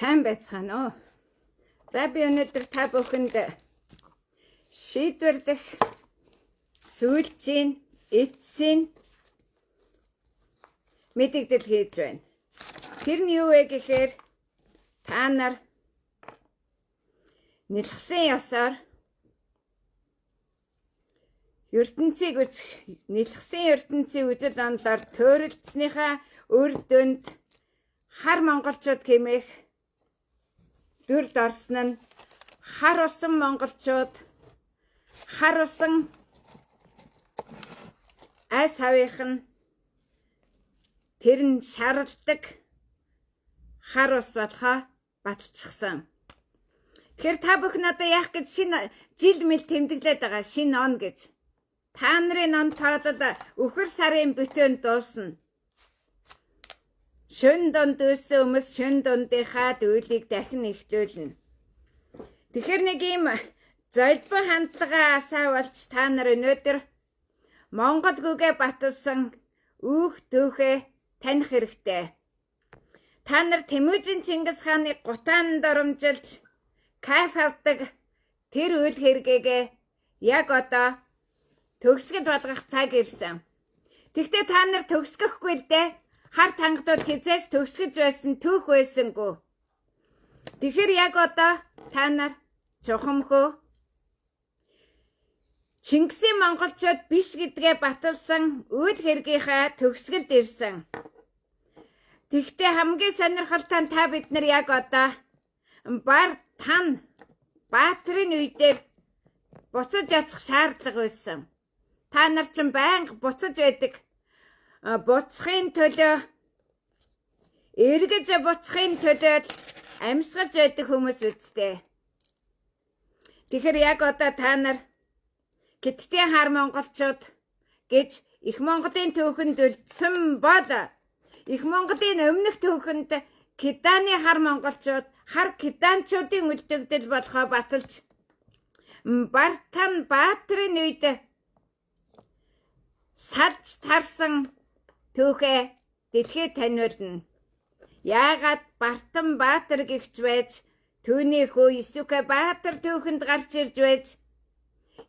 Сайн байцгаана уу? За би өнөөдөр та бүхэнд шийдвэрлэх сүүлчийн эцсийн мэдээлэл хийж байна. Тэр нь юу вэ гэхээр та нар нэлхсэн ёсоор ертөнцийг үзэх, нэлхсэн ертөнцийн үзэл онолоор төөрөлдснийхаа үр дүнд хар монголчууд хэмээх дүрд орсон нь хар усан монголчууд, хар усан айс хавийнхан тэр нь шарладаг хар ус болохоо баталчихсан. Тэгэхээр та бүхэн одоо яах гэж шинэ жил мэл тэмдэглээд байгаа, шинэ он гэж. Та нарын он тоолол үхэр сарын бүтээнд дуусна. Шөн донд дүүсэн хүмүүс шөн дундынхаа дүүлийг дахин эхлүүлнэ. Тэгэхээр нэг юм золбоо хандлагаа асаавалж та нар өнөөдөр Монгол гүгээ баталсан үүх дүүхээ таних хэрэгтэй. Та нар Тэмүжин Чингис хааны гутаанд оромжилж кайф авдаг тэр үйл хэргээгээ яг одоо төгсгөл болгох цаг ирсэн. Тэгвэл та нар төгсгөхгүй л дээ. Хар тангадууд хизээж төгсгөж байсан түүх байсангүй. Тэгэхээр яг одоо та нар чухамхөө Чингисийн монголчууд биш гэдгээ баталсан үйл хэргийнхаа төгсгөлд ирсэн. Тэгтээ хамгийн сонирхолтой нь та бид нар яг одоо бар тан баатрын үедээ буцаж очих шаардлага байсан. Та нар ч байнга буцаж байдаг. Буцахын төлөө эргэж буцахын төлөө амьсгаж байдаг хүмүүс үсттэй. Тэгэхээр яг одоо та нар Гитдийн хар монголчууд гэж их Монголын түүхэнд үлдсэн бол их Монголын өмнөх түүхэнд Киданы хар монголчууд хар киданчуудын үлдэгдэл болохоо баталж Бартан баатрын үед салж тарсан түүхээ дэлхийд таниулна. Яагаад Бартан Баатар гихч байж түүний хүү Исүкэ Баатар түүхэнд гарч ирж байж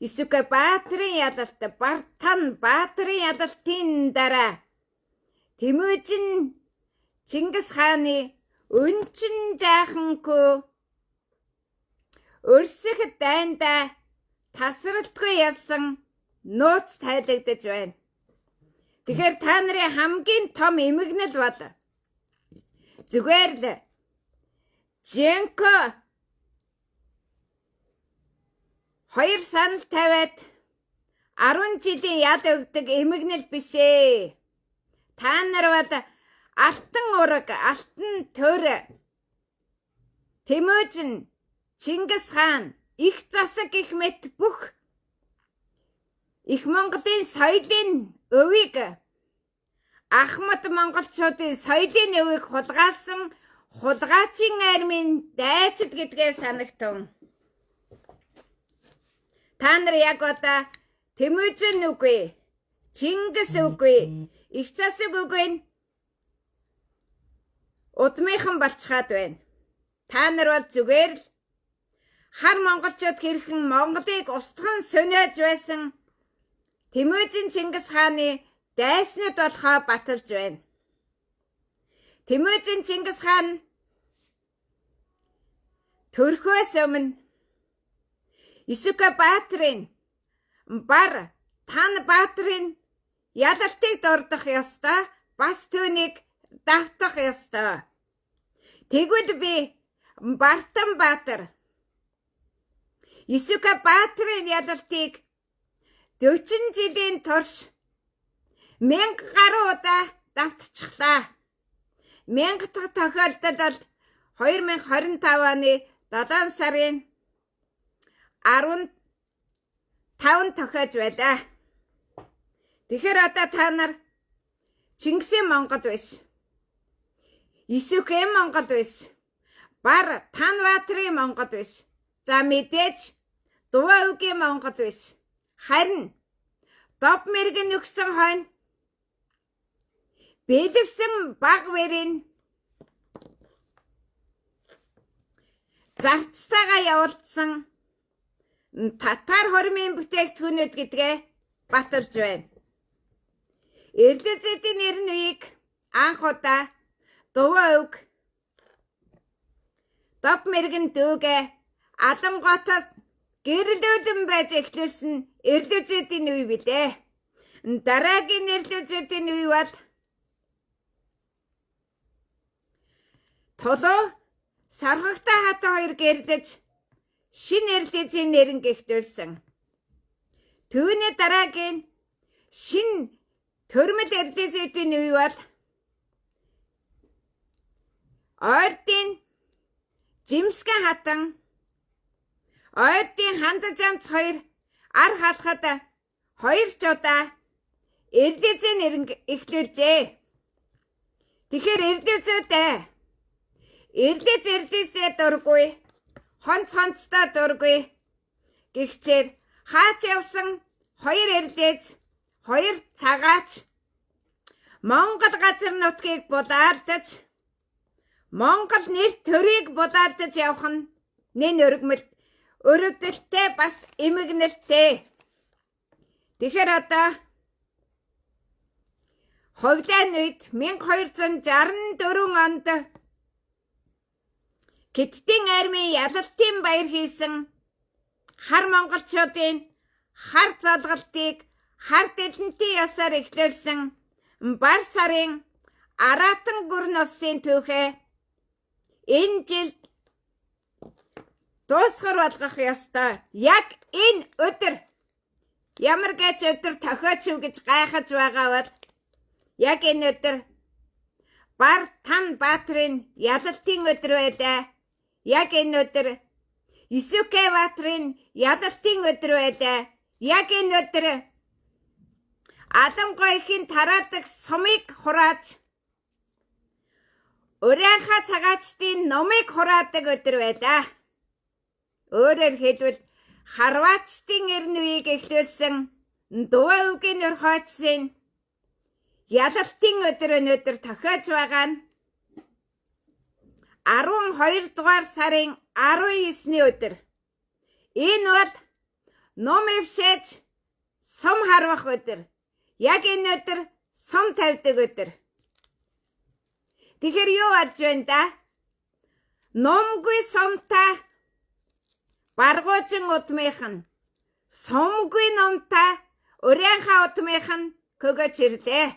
Исүкэ Баатрын ялалт Бартан Баатрын ялалтын дараа Тэмүжин Чингис хааны өнчин жааханхүү өрсөх дайнда тасралтгүй ялсан нууц тайлагдаж байна. Тэгэхээр та нарын хамгийн том эмгэнэл бол зүгээр л Женко 2 санал тавиад 10 жилийн ял өгдөг эмгэнэл биш ээ. Та нар бол алтан ураг, алтан төр Тэмүжин Чингис хаан их засаг их мэт бүх их Монголын соёлын өвийг Ахмад монголчуудын соёлын өвийг хулгайлсан хулгайчийн армийн дайчид гэдгээ санагтун. Та нар яг одоо Тэмүжин үгүй, Чингис үгүй, их засаг үгүй удмынхан болчиход байна. Та нар бол зүгээр л хар монголчууд хэрхэн Монголыг устган сөнөөж байсан Тэмүжин Чингис хааны дайснууд болохоо баталж байна. Тэмүжин Чингис хаан төрхөөс өмнө Исүкэ Баатрын бар тан Баатрын ялалтыг дордох ёстой, бас түүнийг давтах ёстой. Тэгвэл би Бартан Баатар Исүкэ Баатрын ялалтыг 40 жилийн турш 1000 гаруй удаа давтчихлаа. 1000 дахь тохиолдолд 2025 оны 7 сарын 15 тохиож байлаа. Тэгэхээр одоо та нар Чингисийн Монгол биш, Исүкэ Монгол биш, бар Тан Баатрын Монгол биш. За мэдээж Дуваа үгийн Монгол биш. Харин Дов мэргэн өгсөн хойно бэлэвсэн баг вэрийн зарцтайгаа явуулсан татар хормын бүтээгдэхүүнүүд гэдгээ баталж байна. Эрдэнэ зэдийн нэрн үеиг анх удаа Дуваа өг Дов мэргэн дүүгээ Аланготоос гэрлүүдэн байж эхлүүлсэн эрдэнэ зэдийн үе билээ. Дараагийн эрдэнэ зэдийн үе бол Толоо Сархагтай хатан хоёр гэрлэж шинэ эрдэнэзийн нэрэн гэгтүүлсэн. Түүний дараагийн шинэ төрмөл эрдэнэзийн үе бол Ойрдын Жимскэн хатан Ойрдын Хандажамц хоёр ар халахад хоёр ч удаа эрдэнэзийн нэрэн эхлүүлжээ. Тэгэхээр эрдэнэзээ дургүй, хонцтой дургүй гихчээр хаач явсан хоёр эрдэнэз, хоёр цагаач Монгол газар нутгийг булаалдаж, Монгол нэр төрийг булаалдаж явах нь нэн өрөвдөлттэй бас эмгэнэлтэй. Тэгэхээр одоо Ховлын үед 1264 онд Хятадын армийн ялалтын баяр хийсэн хар монголчуудын хар залгалтыг хар дэлэнтийн ясаар эхлүүлсэн бар сарын Аратан гүрэн улсын түүхээ энэ жил дуусгар болгох ёстой. Яг энэ өдөр ямар гэж өдөр тохиоч гэж гайхаж байгаа бол яг энэ өдөр Бар Тан Баатрын ялалтын өдөр байлаа. Яг энэ өдөр Исүкэ Баатрын ялалтын өдөр байлаа. Яг энэ өдөр Аламгойхийн тараадаг сумыг хурааж Урянха цагаачдын номыг хураадаг өдөр байлаа. Өөрөөр хэлбэл Харваачдын эрдэнэ үеийг эхлүүлсэн Дуваа үгийн өр хойчсын ялалтын өдөр өнөөдөр тохиож байгаа нь 12 дугаар сарын 19-ний өдөр. Энэ бол ном өвшөөж сум харвах өдөр. Яг энэ өдөр сум тавьдаг өдөр. Тэгэхээр юу болж байна да? Номгүй сумтай баргуужин удмынх нь, сумгүй номтай Урянха удмынх нь көгөж ирлээ.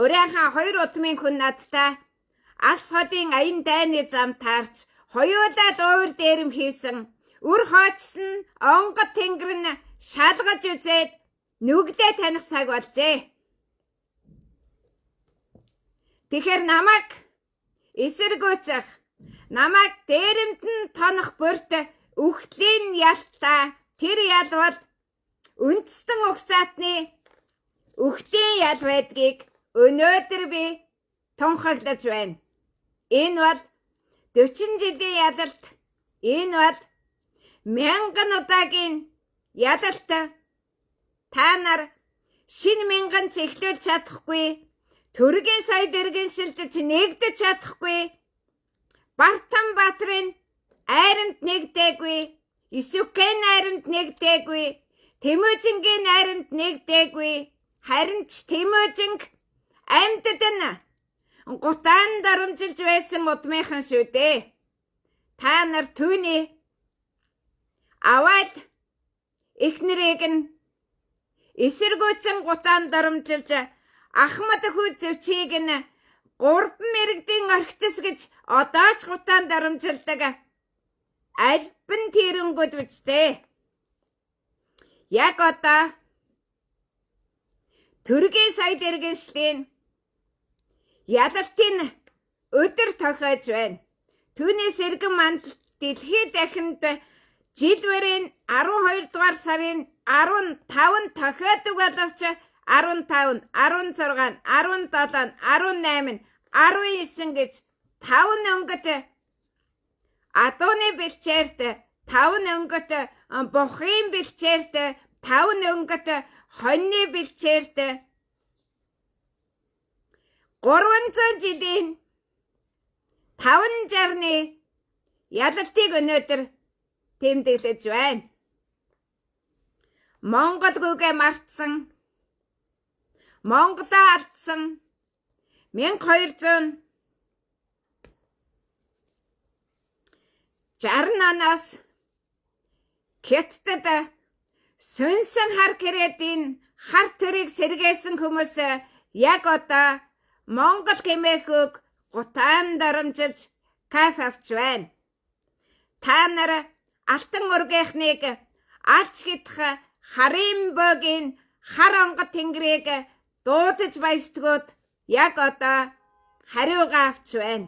Урянха хоёр удмын хүн надтай ас хотын аян дайны зам таарч хоёулаа дуур дээрэм хийсэн үр хоочсон онгод тэнгэр нь шалгаж үзээд нүгдээ таних цаг болжээ. Тэгэхээр намайг эсэргүүцэх, намайг дээрэмдэн тонох бүрт үхлийн ялтаа тэр ял бол үндэстэн угцаатны үхлийн ял байдгийг өнөөдөр би тунхаглаж байна. Энэ бол 40 жилийн ялалт. Энэ бол мянган удаагийн ялалт. Та нар шинэ мянган цэглэж чадахгүй, төргийн соёл иргэншилж нэгдэж чадахгүй, Бартан Баатрын айрамд нэгдээгүй, Исүкэн айрамд нэгдээгүй, Тэмүүжингийн айрамд нэгдээгүй, харин ч Тэмүүжинг амьдад нь гутаан дарамжилж байсан удмынхан шүү дээ. Та нар түүний аваад эхнэрийг нь эсэргүүцэн гутаан дарамжилж Ахмад хүү зөвчийг нь 3 мэрэгдийн орхитос гэж одоо ч гутаан дарамжилдаг альбан тэрэнгүүд үстэй. Яг одоо төргийн соёл иргэншлийн ялалтын өдөр тохиож байна. Түүнээс эргэн мандалт дэлхийд дахинд жил бүрийн 12 дугаар сарын 15 тохиодог боловч 15, 16, 17, 18, 19 гэж 5 өнгөт адууны бэлчээрт, 5 өнгөт бухын бэлчээрт, 5 өнгөт хоньны бэлчээрт 300 жилийн 5 жарны ялалтыг өнөөдөр тэмдэглэж байна. Монгол гүгээ мартсан, Монголоо алдсан 1260 оноос Хятадд сүнсэн хар гэрээдийн хар төрийг сэргээсэн хүмүүс яг одоо Монгол хэмээхүйг гутаан дарамжилж кайф авч байна. Та нар алтан ургийнхныг алж хитх харын богийн хар онгод тэнгэрийг дуудаж баясдгууд яг одоо хариугаа авч байна.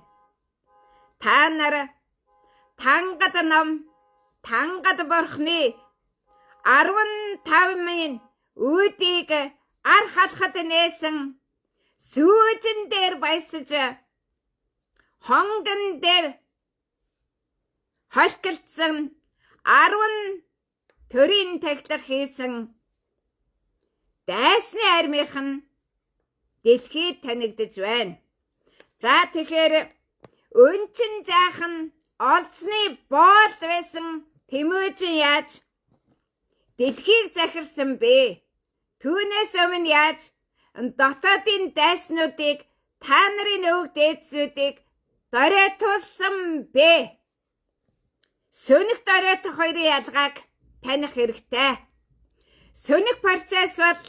Та нар тангад ном, тангад борхны 15 үүдийг ар халахад нээсэн сүүжин дээр баясаж хонгон дээр холкилдсан 10 төрийн тахилга хийсэн дайсны армийнхан дэлхийд танигдж байна. За тэгэхээр өнчин жаахан олдсны боолд байсан Тэмүжин яаж дэлхийг захирсан бэ? Түүнээс өмнө яаж дотоодын дайснуудыг та нарын өвөг дээдсүүдийг доройтуулсан бэ? Сөнөх доройтох хоёрын ялгааг таних хэрэгтэй. Сөнөх процесс бол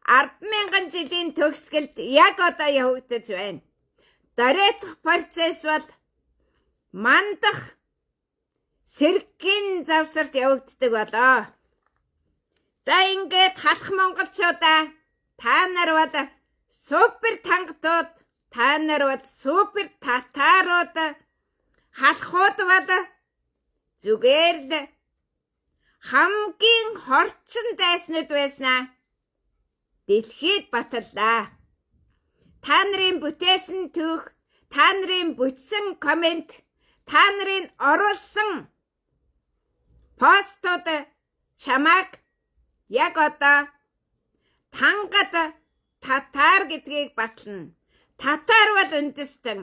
10,000 жилийн төгсгөлд яг одоо явагдаж байна. Доройтох процесс бол мандах сэргийн завсарт явагддаг болоо. За ингээд халах монголчуудаа та нар бол супер тангадууд, та нар бол супер татарууд, халахууд бол зүгээр л хамгийн хорчин дайснууд байснаа дэлхийд баталлаа. Та нарын бүтээсэн түүх, та нарын бүтсэн комент, та нарын оруулсан постууд чамайг яг одоо тангад татар гэдгийг батлна. Татар бол үндэстэн.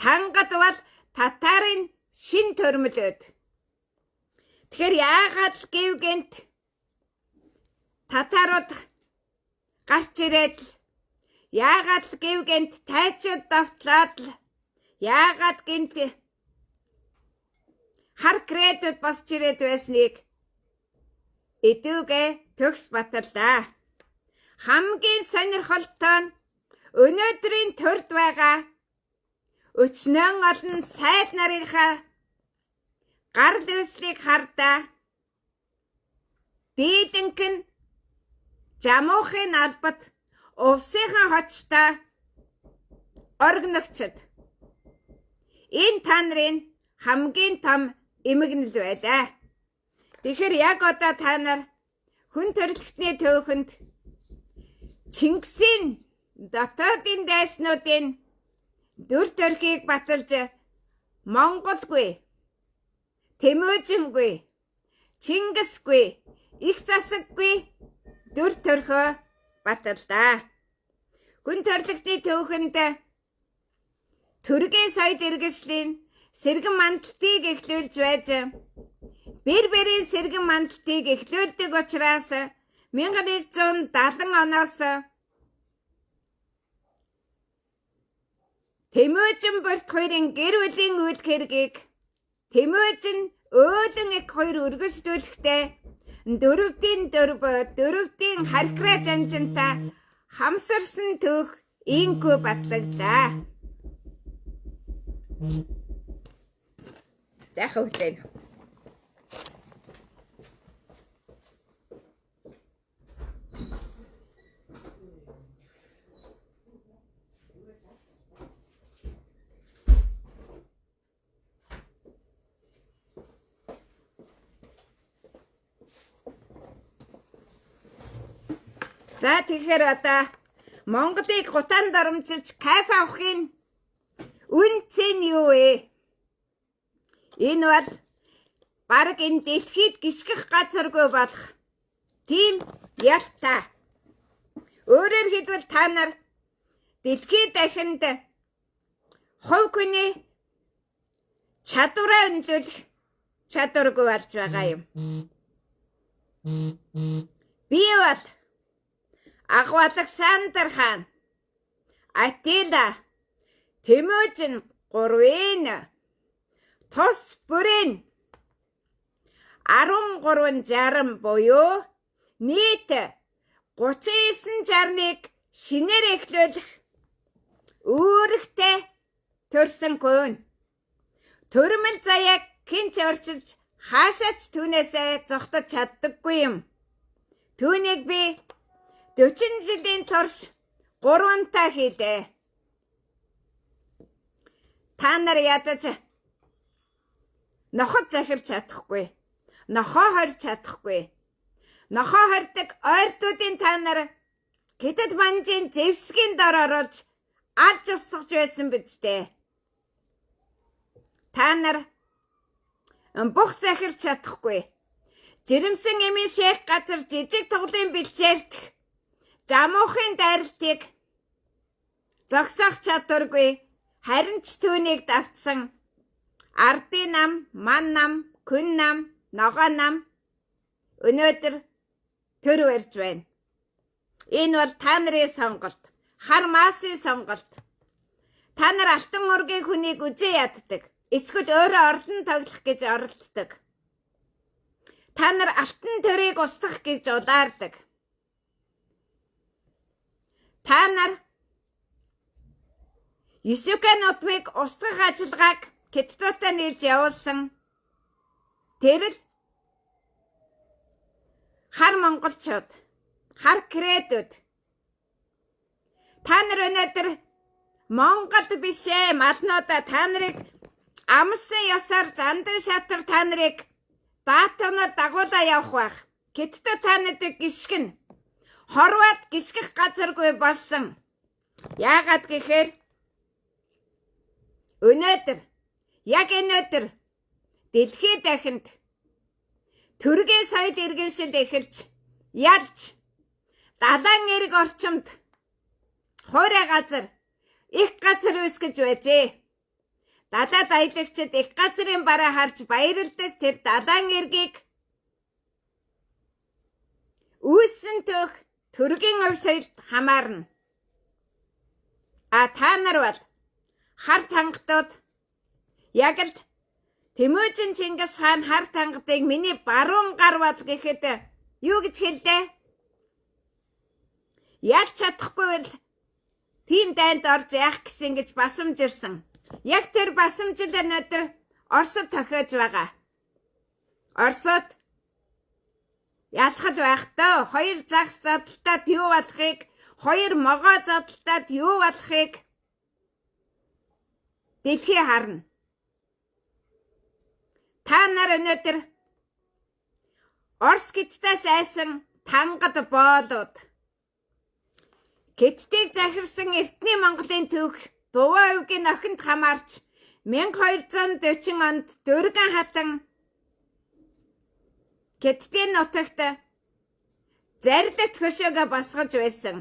Тангад бол татарын шин төрмөлөд. Тэгэхээр яагаад л гэвгэнт татарууд гарч ирээд л яагаад л гэвгэнт тайчууд давтлаад л яагаад гинт хар грейдэд босч ирээд байсныг эдүүгээ төгс баталлаа. Хамгийн сонирхолтой нь өнөөдрийн төрд байгаа өчнөн олон сайд нарынхаа гар дэвслийг хардаа дийдэнх нь жамуухын албад увсынхан хочтой оргиногчд. Энэ та нарын хамгийн том эмгэнэл байлаа. Тэгэхээр яг одоо та нар хүн төрөлхтний төөхөнд Чингисийн дотоодын дайснуудын дүр төрхийг баталж Монголгүй, Тэмүжингүй, Чингисгүй, их засаггүй дүр төрхөө баталлаа. Хүн төрөлхтний төөхөнд төргийн соёл иргэншлийн сэргэн мандалтыг эхлүүлж байж Бэр-бэрийн сэргэн мандалтыг эхлүүлдэг учраас 1170 оноос Тэмүжин Борт хоёрын гэр бүлийн үйл хэргийг Тэмүжин өөдөн их хоёр үргэлжлүүлэхдээ 4-4 харькраа жанжинтай хамсарсан түүх инкүү батлагдлаа. Захаа хүлээн. За тэгэхээр одоо Монголыг гутаан дарамжилж кайф авахын үнцэн юу вэ? Энэ бол бараг энэ дэлхийд гიშгэх газаргүй болох тийм ялтай. Өөрөөр хэлбэл та нар дэлхийд дахинд хувь хүний чадвараа өнлүүлэх чадваргүй болж байгаа юм. Би бол Агуу Александр хаан, Атила, Темүжин 3-ын тус бүрийн 1360 буюу нийт 39-61 шинээр эхлүүлэх үүрэгтэй төрсөн хүн. Төрмөл заяаг хинч орчилж хаашаач түүнээсээ зогтож чаддаггүй юм. Түүнийг би 40 жилийн турш 3-таа хийлээ. Та нар ядаж ноход захирч чадахгүй. Нохоо хорж чадахгүй. Нохоо хордог ойртуудын та нар гэтэд манжийн зэвсгийн дор оруулж алж усгаж байсан биз дээ. Та нар бүх захирч чадахгүй. Жирэмсэн эмийн шейх газар жижиг тоглын бэлчээрдэх жамуухын дайралтыг зогсоох чадваргүй, харин ч түүнийг давтсан ардын нам, ман нам, күн нам, ногоо нам өнөөдөр төр барьж байна. Энэ бол та нарын сонголт, хар маасын сонголт. Та нар алтан ургийн хүнийг үзээ яддаг, эсвэл өөрөө орлон тоглох гэж оролддог. Та нар алтан төрийг устгах гэж улаардаг. Та нар Юсука нутмыг устгах ажиллагааг Киттотоо нээж явуулсан тэр л хар монголчууд, хар кредүүд. Та нар өнөөдөр Монголд бишээ маднуудаа та нарыг амсан ёсоор зандан шатар та нарыг даатанаар дагуулаа явах байх. Киттотоо та нарыг гიშгэн хорвоод гიშгэх газаргүй болсон. Яагаад гэхээр өнөөдөр яг өнөөдөр дэлхийд дахинд төргийн соёл иргэншил эхэлж ялж далайн эрг орчимд хуурай газар их газар үүсгэж байжээ. Далаад аялагчид их газрын бараа харж баярлдаг тэр далайн эргийг үүссэн төх төргийн өв соёлд хамаарна. Та нар бол хар тангадууд яг л Темүжин Чингис хаан хар тангадыг миний баруун гар бол гэхэд юу гэж хэллээ? Ялж чадахгүй бол тийм дайнд орж яах гэсэн гэж басамжилсан. Яг тэр басамжил өнөөдөр Оросд тохиож байгаа. Оросд ялхал байх тоо. Хоёр загс задлтаад юу болохыг, хоёр могоо задлтаад юу болохыг дэлхий харна. Та нар өнөөдөр Орос гидтээс айсан тангад боолууд, гидтийг захирсан Эртний Монголын түүх Дуваа өвгийн охинд хамаарч 1240 онд Дөргөн хатан гидтийн нутагт зарилт хөшөөгөө босгож байсан.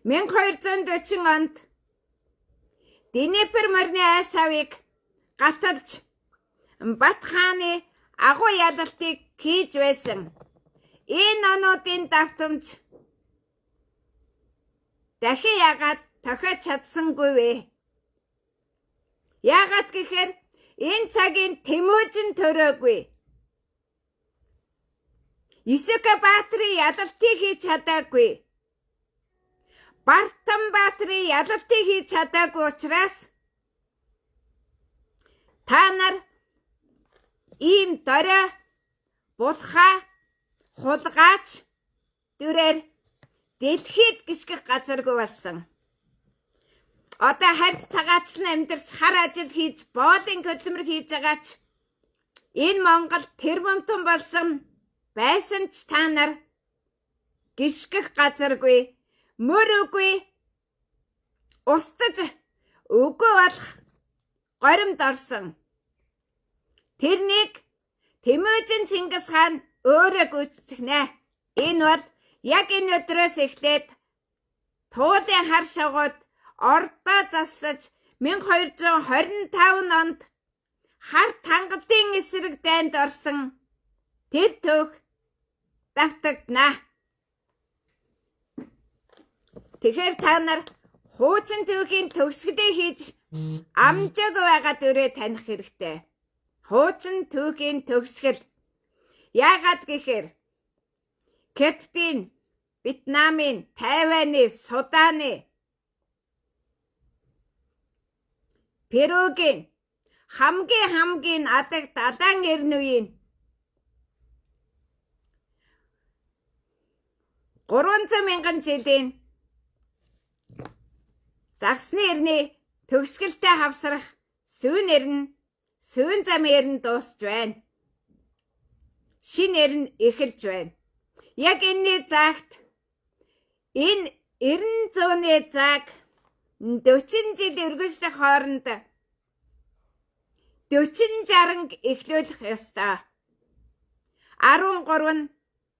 1240 онд Днепр морины айс авыг гаталж Бат хааны агуу ялалтыг хийж байсан. Энэ онуудын давтамж дахин яагаад тохиож чадсангүй вэ? Яагаад гэхээр энэ цагийн Темүжин төрөөгүй. Юсука Баатрын ялалтыг хийж чадаагүй. Бартан Баатрын ялалтыг хийж чадаагүй учраас та нар ийм дорой, булхаа, хулгаач дүрээр дэлхийд гიშгэх газаргүй болсон. Одоо харьц цагаачлан амьдарч хар ажил хийж боолын хөдөлмөр хийж байгаач энэ Монгол тэр бомтон болсон байсан ч та нар гიშгэх газаргүй, мөр үгүй, устж үгүй болох горимд орсон. Тэрнийг Темүжин Чингис хаан өөрөө гүйцэтгэнэ. Энэ бол яг энэ өдрөөс эхлээд туулын хар шагууд ордоо засаж 1225 онд хар тангадын эсрэг дайнд орсон тэр түүх давтагдана. Тэгэхээр та нар хуучин түүхийн төгсгөлөө хийж амжааг байгаа дүрээ таних хэрэгтэй. Хуучин түүхийн төгсгөл яагаад гэхээр Кэттийн, Вьетнамын, Тайваны, Суданы, Перугийн хамгийн адаг далайн эрнүүийн 300,000 жилийн загсны эртний төгсгөлтэй хавсрах сүүн эрн сүүн зам эрн дуусч байна. Шин эрн эхэлж байна. Яг энэний загт энэ 90 зууны заг 40 жил үргэлжлэх хооронд 40-60 эхлүүлэх ёстой. 13 нь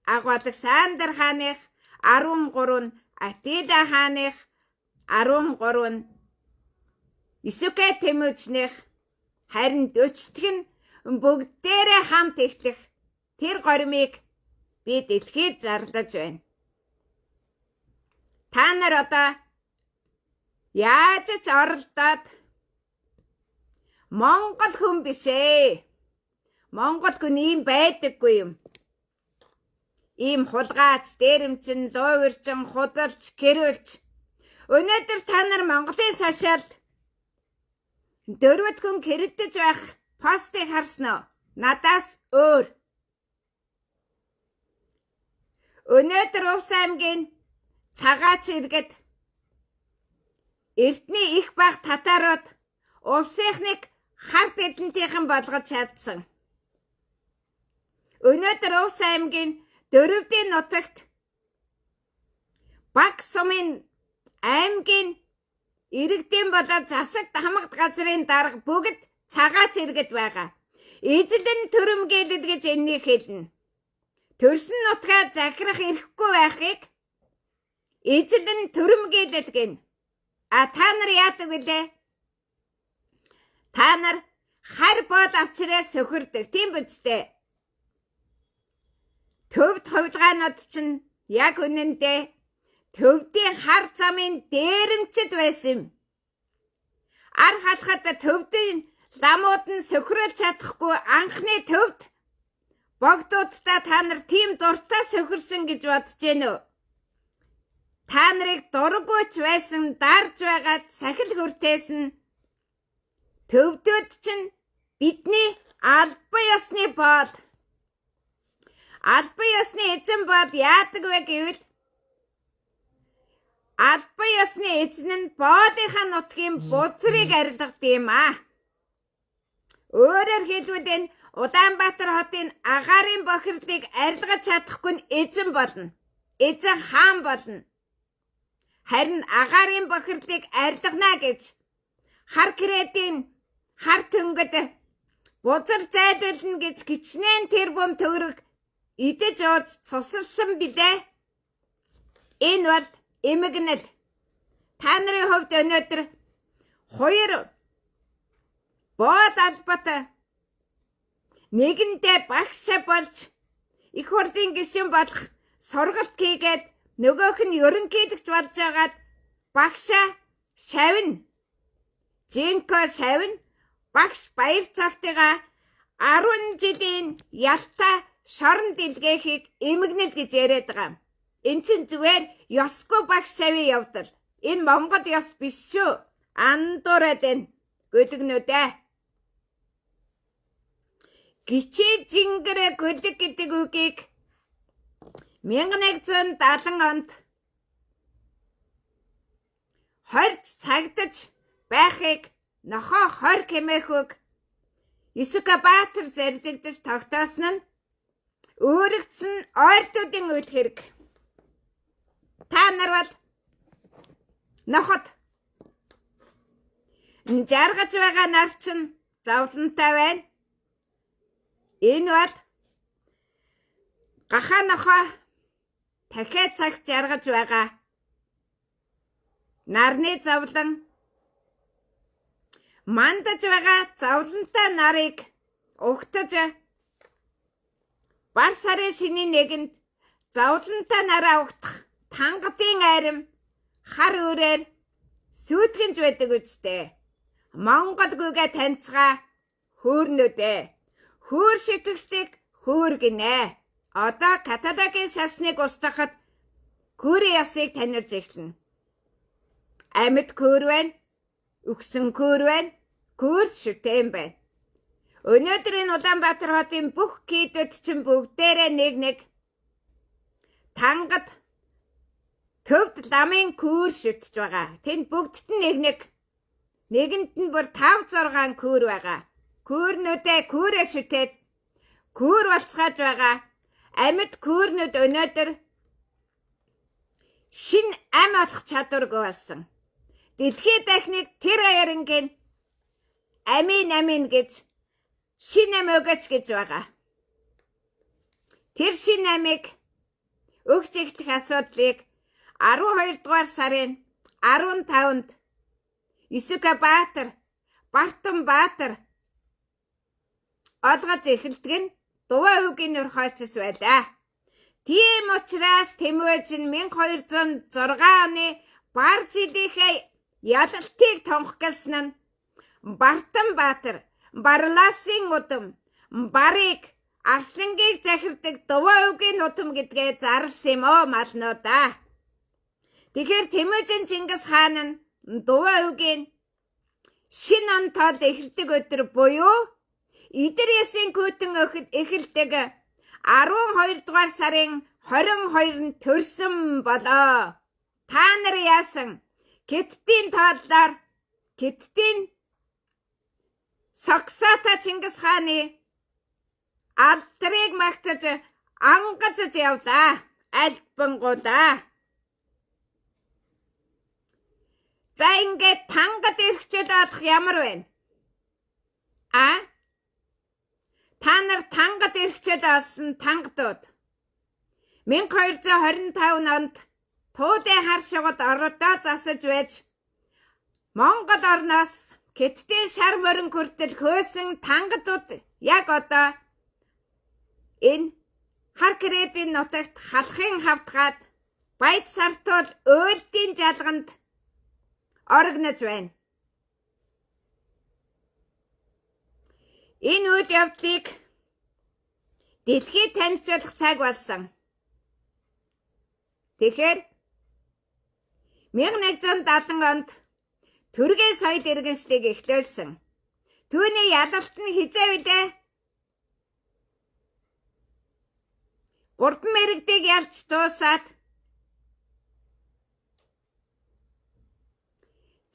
Александр хааных, 13 нь Атила хааных, 13 нь Исүкэ Тэмүжнийх, харин 40-т нь бүгдээрээ хамт эхлэх тэр горимыг би дэлхийд зарлаж байна. Та нар одоо яаж ч оролдоод Монгол хүн биш ээ. Монгол хүн ийм байдаггүй юм. Ийм хулгайч, дээрэмчин, луувирчин, худалч, гэрүүлч. Өнөөдөр та нар Монголын сашаалд дөрвөд хүн кэрэлдэж байх постыг харсан уу? Надаас өөр. Өнөөдөр Увс аймгийн Цагаач иргэд эртний их баг татарууд Увсынхныг хард эдэнтийнхэн болгож чадсан. Өнөөдөр Увс аймгийн Дөрөвдийн нутагт баг сумын аймгийн иргэдийн болоод засагт хамагт газрын дарга бүгд Цагаач иргэд байгаа. Эзлэн төрөмгээлэл гэж энэнийг хэлнэ. Төрсөн нутгаа захирах эрхгүй байхыг эзлэн төрөмгээлэл гэнэ. Та нар яадаг вүлээ? Та нар хар бод авчраа сөхөрдөг. Тийм биз дээ. Төвд хувилгаанууд чинь яг үнэндээ төвдийн хар замын дээрэмчд байсан юм. Ар халахад төвдийн ламууд нь сөхрүүлж чадахгүй анхны төвд богдуудтай та нар тийм дуртай сөхөрсөн гэж бодож гэнэ үү? Та нарыг дургүйч байсан дарж байгаад сахил хүртээсэн төвдөд чинь бидний албан ёсны боол. Албан ёсны эзэн бол яадаг вэ гэвэл албан ёсны эзэн нь боодынхаа нутгийн бузрыг арилгадаг юм аа. Өөрөөр хэлбэл энэ Улаанбаатар хотын агаарын бохирлыг арилгаж чадахгүй нь эзэн болно. Эзэн хаан болно. Харин агаарын бохирлыг арилгана гэж хар кредийн хар төнгөд бузар зайлуулна гэж гिचнээн тэрбум төгрөг идэж ууж цусалсан билээ. Энэ бол эмгэнэл. Та нарын хувьд өнөөдөр хоёр бод албатай нэгэндээ багш болж их хурлын гишүүн болох сургалт хийгээд нөгөөх нь ерөнхийлөгч болж байгаад багшаа шавна. Жинко шавна. Багш баяр цавтыгаа 10 жилийн ялтаа шорон дэлгээхийг эмгэнэл гэж яриад байгаа. Эн чинь зүгээр ёсгүй багш шавь явдал. Энэ Монгол ёс биш шүү. Андуураад байна. Гөлөгнүүдээ. Гичээ жингэрэ гөлөг гэдэг үгийг 1170 онд хорж цагдаж байхыг нохоо хор хэмээх Исүкэ Баатар зарилдаж тогтоосон нь өөрөгдсөн ойртуудын үйл хэрэг. Та нар бол нохот жаргаж байгаа нар чинь зовлонтой байна. Энэ бол гахаа нохоо дахиад цагт жаргаж байгаа. Нарны зовлон мандаж байгаа зовлонтой нарыг угтаж бар сарын шинийн нэгэнд зовлонтой нараа угтах тангадын айрам хар өрөөр сүйтгэнж байдаг үстэй. Монгол гүгээ таньцгаа хөөрнөдөө. Хөөр шитгэстик хөөр гинэ. Одоо каталагийн шашныг устгахад күрийн ясыг танилж эхэлнэ. Амьд күр байна. Үхсэн күр байна. Күр шүтэн байна. Өнөөдрийн Улаанбаатар хотын бүх кийдэд чинь бүгдээрээ нэг тангад төвд ламын күр шүтж байгаа. Тэнд бүгдд нь нэгэнд нь бүр 5-6 күр байгаа. Күрнүүдээ күрээ шүтээд күр болцгааж байгаа. Амьд күрнүүд өнөөдөр шин ам олох чадваргүй болсон. Дэлхийн техник тэр аярынгийн амин гэж шин ам өгөөч гэж байгаа. Тэр шин амиг өгч ихтэх асуудлыг 12 дугаар сарын 15-нд Исүка Баатар, Бартан Баатар олгож эхэлдэг нь Дуваа өвгийн нөр хойчос байлаа. Тийм учраас Тэмүэж нь 1206 оны бар жилийнхээ ялалтыг тунхагласан нь Бартан Баатар Барлаасын удам барыг Арслангийг захирдаг Дуваа өвгийн удам гэдгээ зарласан юм оо малнуудаа. Тэгэхээр Тэмүжин Чингис хаан нь Дуваа өвгийн шин он тоолд эхэлдэг өдөр буюу Идэрээсийн күтэн эхэлдэг 12 дугаар сарын 22-нд төрсөн болоо. Та нар яасан? Киттийн тооллоор Киттийн Соксота Чингис хааны алдрыг магтаж ангацж явлаа. Альбангуудаа. За ингээд тангад ирчээд болох ямар байна? Та нар тангад ирчээд олсон тангадууд 1225 онд Туудын хар шугад ордоо засаж байж Монгол орноос Киттийн шар морин хүртэл хөөсөн тангадууд яг одоо энэ хар кредийн нутагт халахын хавтгаад Баяд сартуул өөлтийн жалганд орогнож байна. Энэ үйл явдлыг дэлхийд танилцуулах цаг болсон. Тэгэхээр 1170 онд Түргэн соёл иргэншлийг эхлүүлсэн. Түүний ялалт нь хизээ үдэ? 3 мэрэгдийг ялж дуусаад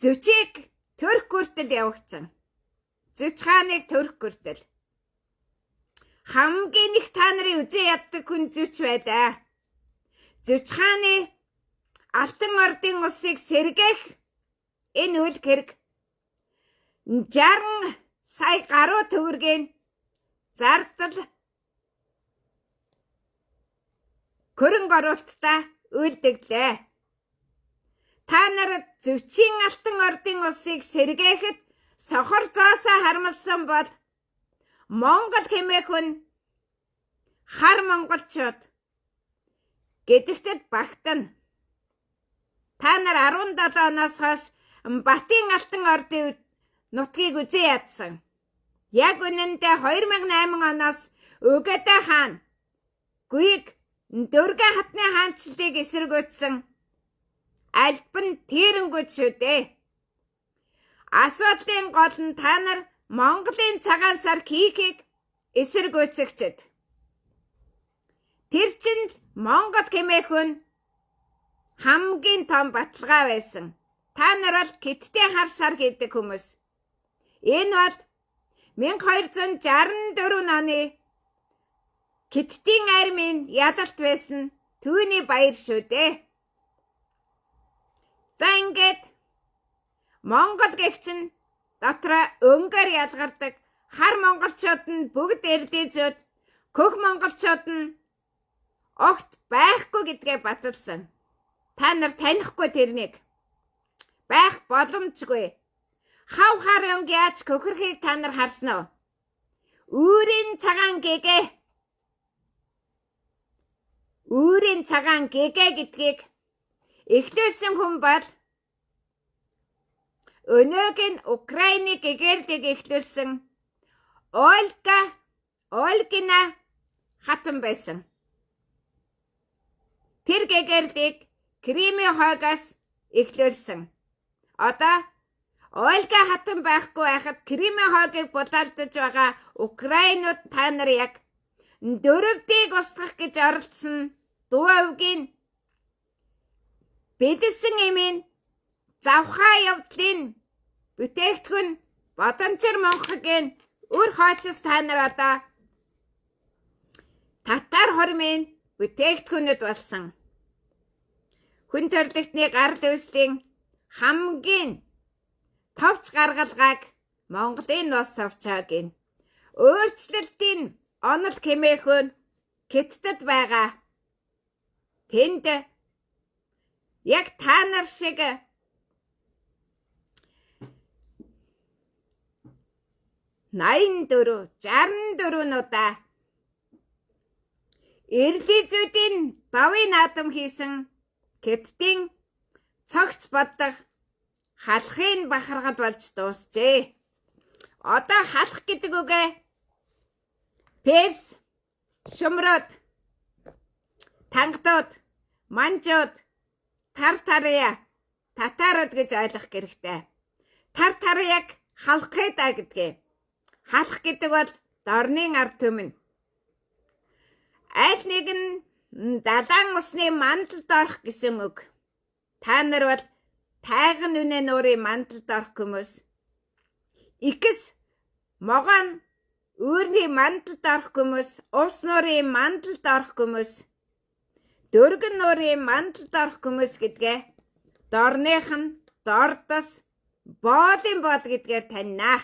Зүчийг Турк хүртэл явагдсан. Зүч хааныг Турк хүртэл. Хамгийн их та нарын үзээ яддаг хүн Зүч байлаа. Зүч хааны Алтан ордын улсыг сэргээх энэ үйл хэрэг 60 сая гаруй төгрөгийн зардал хөрөнгө оруулалттай үйлдэглээ. Та нар Зүчийн Алтан ордын улсыг сэргээхэд сохор зоосоо хармалсан бол Монгол хэмээх хүн хар монголчууд гэдэгтэл багтана. Та нар 17 оноос хойш Батын Алтан ордын нутгийг үзээ ядсан. Яг үнэндээ 2008 оноос Өгөөдөө хаан Гүйг Дөргөн хатны хаанчлалыг эсэргүүцсэн альбан тэрнгүүд шүү дээ. Асуудлын гол нь та нар Монголын цагаан сар хийхийг эсэргүүцэгчд. Тэр чинь Монгол хэмээх хүн хамгийн том баталгаа байсан. Та нар бол Киттийн хар сар гэдэг хүмүүс. Энэ бол 1264 оны Киттийн армийн ялалт байсан түүний баяр шүү дээ. За ингээд Монгол гэгч нь дотроо өнгөөр ялгардаг хар монголчууд нь бүгд эрдээзүүд, хөх монголчууд нь огт байхгүй гэдгээ баталсан. Та нар танихгүй тэрнийг. Байх боломжгүй. Хав харан яаж хөхөрхийг та нар харсан уу? Үүрийн цагаан гэгээ. Үүрийн цагаан гэгээ гэдгийг эхлүүлсэн хүн бол өнөөгийн Украины гэгэрлийг эхлүүлсэн Ольгина хатан байсан. Тэр гэгэрлийг Кримийн хойгоос эхлүүлсэн. Одоо Ольга хатан байхгүй байхад Кримийн хойгийг булаалдаж байгаа Украинууд та нар яг 4-ийг устгах гэж оролдсон Дувавгийн бэлэвсэн эмийн завхаа явдлын бүтээгдэхүүн Бодончир Монхогийн үр хойчос та нар одоо татар хормын бүтээгдэхүүнүүд болсон. Хүн төрөлхтний гар дэвслийн хамгийн товч гаргалгааг Монголын нус тавчааг гин. Өөрчлөлтийн онол хэмээхүүн Хятадд байгаа. Тэнд яг та нар шиг 84-64-нуудаа эрлизүүдийн давын наадам хийсэн Хятадын цогц боддог халахын бахархал болж дуусжээ. Одоо халах гэдэг үгээ Перс, Шумрууд, Тангадууд, Манжууд, Татарууд гэж ойлгох хэрэгтэй. Тартарыг халахыг гэдгээ. Халах гэдэг бол дорны ард түмэн. Аль нэг нь далайн усны мандалд орох гэсэн үг. Та нар бол тайган үнэ нуурын мандалд орох хүмүүс. Икс могон үүрний мандалд орох хүмүүс, увс нуурын мандалд орох хүмүүс, дөргөн нуурын мандалд орох хүмүүс гэдгээ дорных нь дордос боолын бод гэдгээр таньнаа.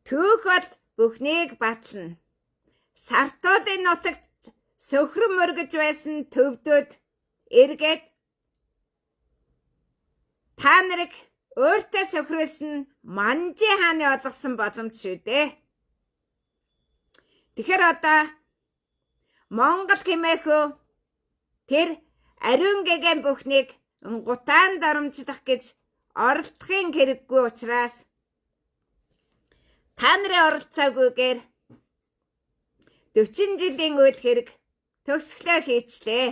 Түүх бол бүхнийг батлна. Сартуудын нутагт сөхрөн мөргөж байсан төвдөд эргээд та нарыг өөртөө сөхрөөсөн Манжи хааны олгосон боломж шүү дээ. Тэгэхээр одоо Монгол хэмээх тэр ариун гэгээн бүхнийг гутаан дарамжлах гэж оролдохын хэрэггүй учраас та нарын оролцоогүйгээр 40 жилийн үйл хэрэг төгсгөлөө хийчлээ.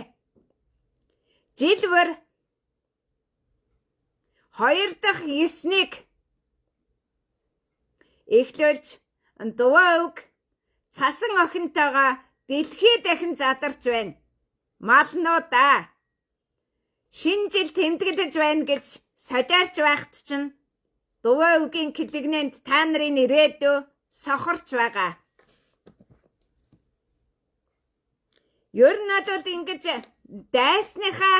Жил бүр 2 дахь 9-ийг эхлүүлж Дував цасан охинтойгоо дэлхий дахин задарч байна. Малнуудаа шинэ жил тэмдэглэж байна гэж содиарч байхад чинь Дувавгийн клигнэнд та нарын ирээдүй сохорч байгаа. Ер нь бол ингэж дайсныхаа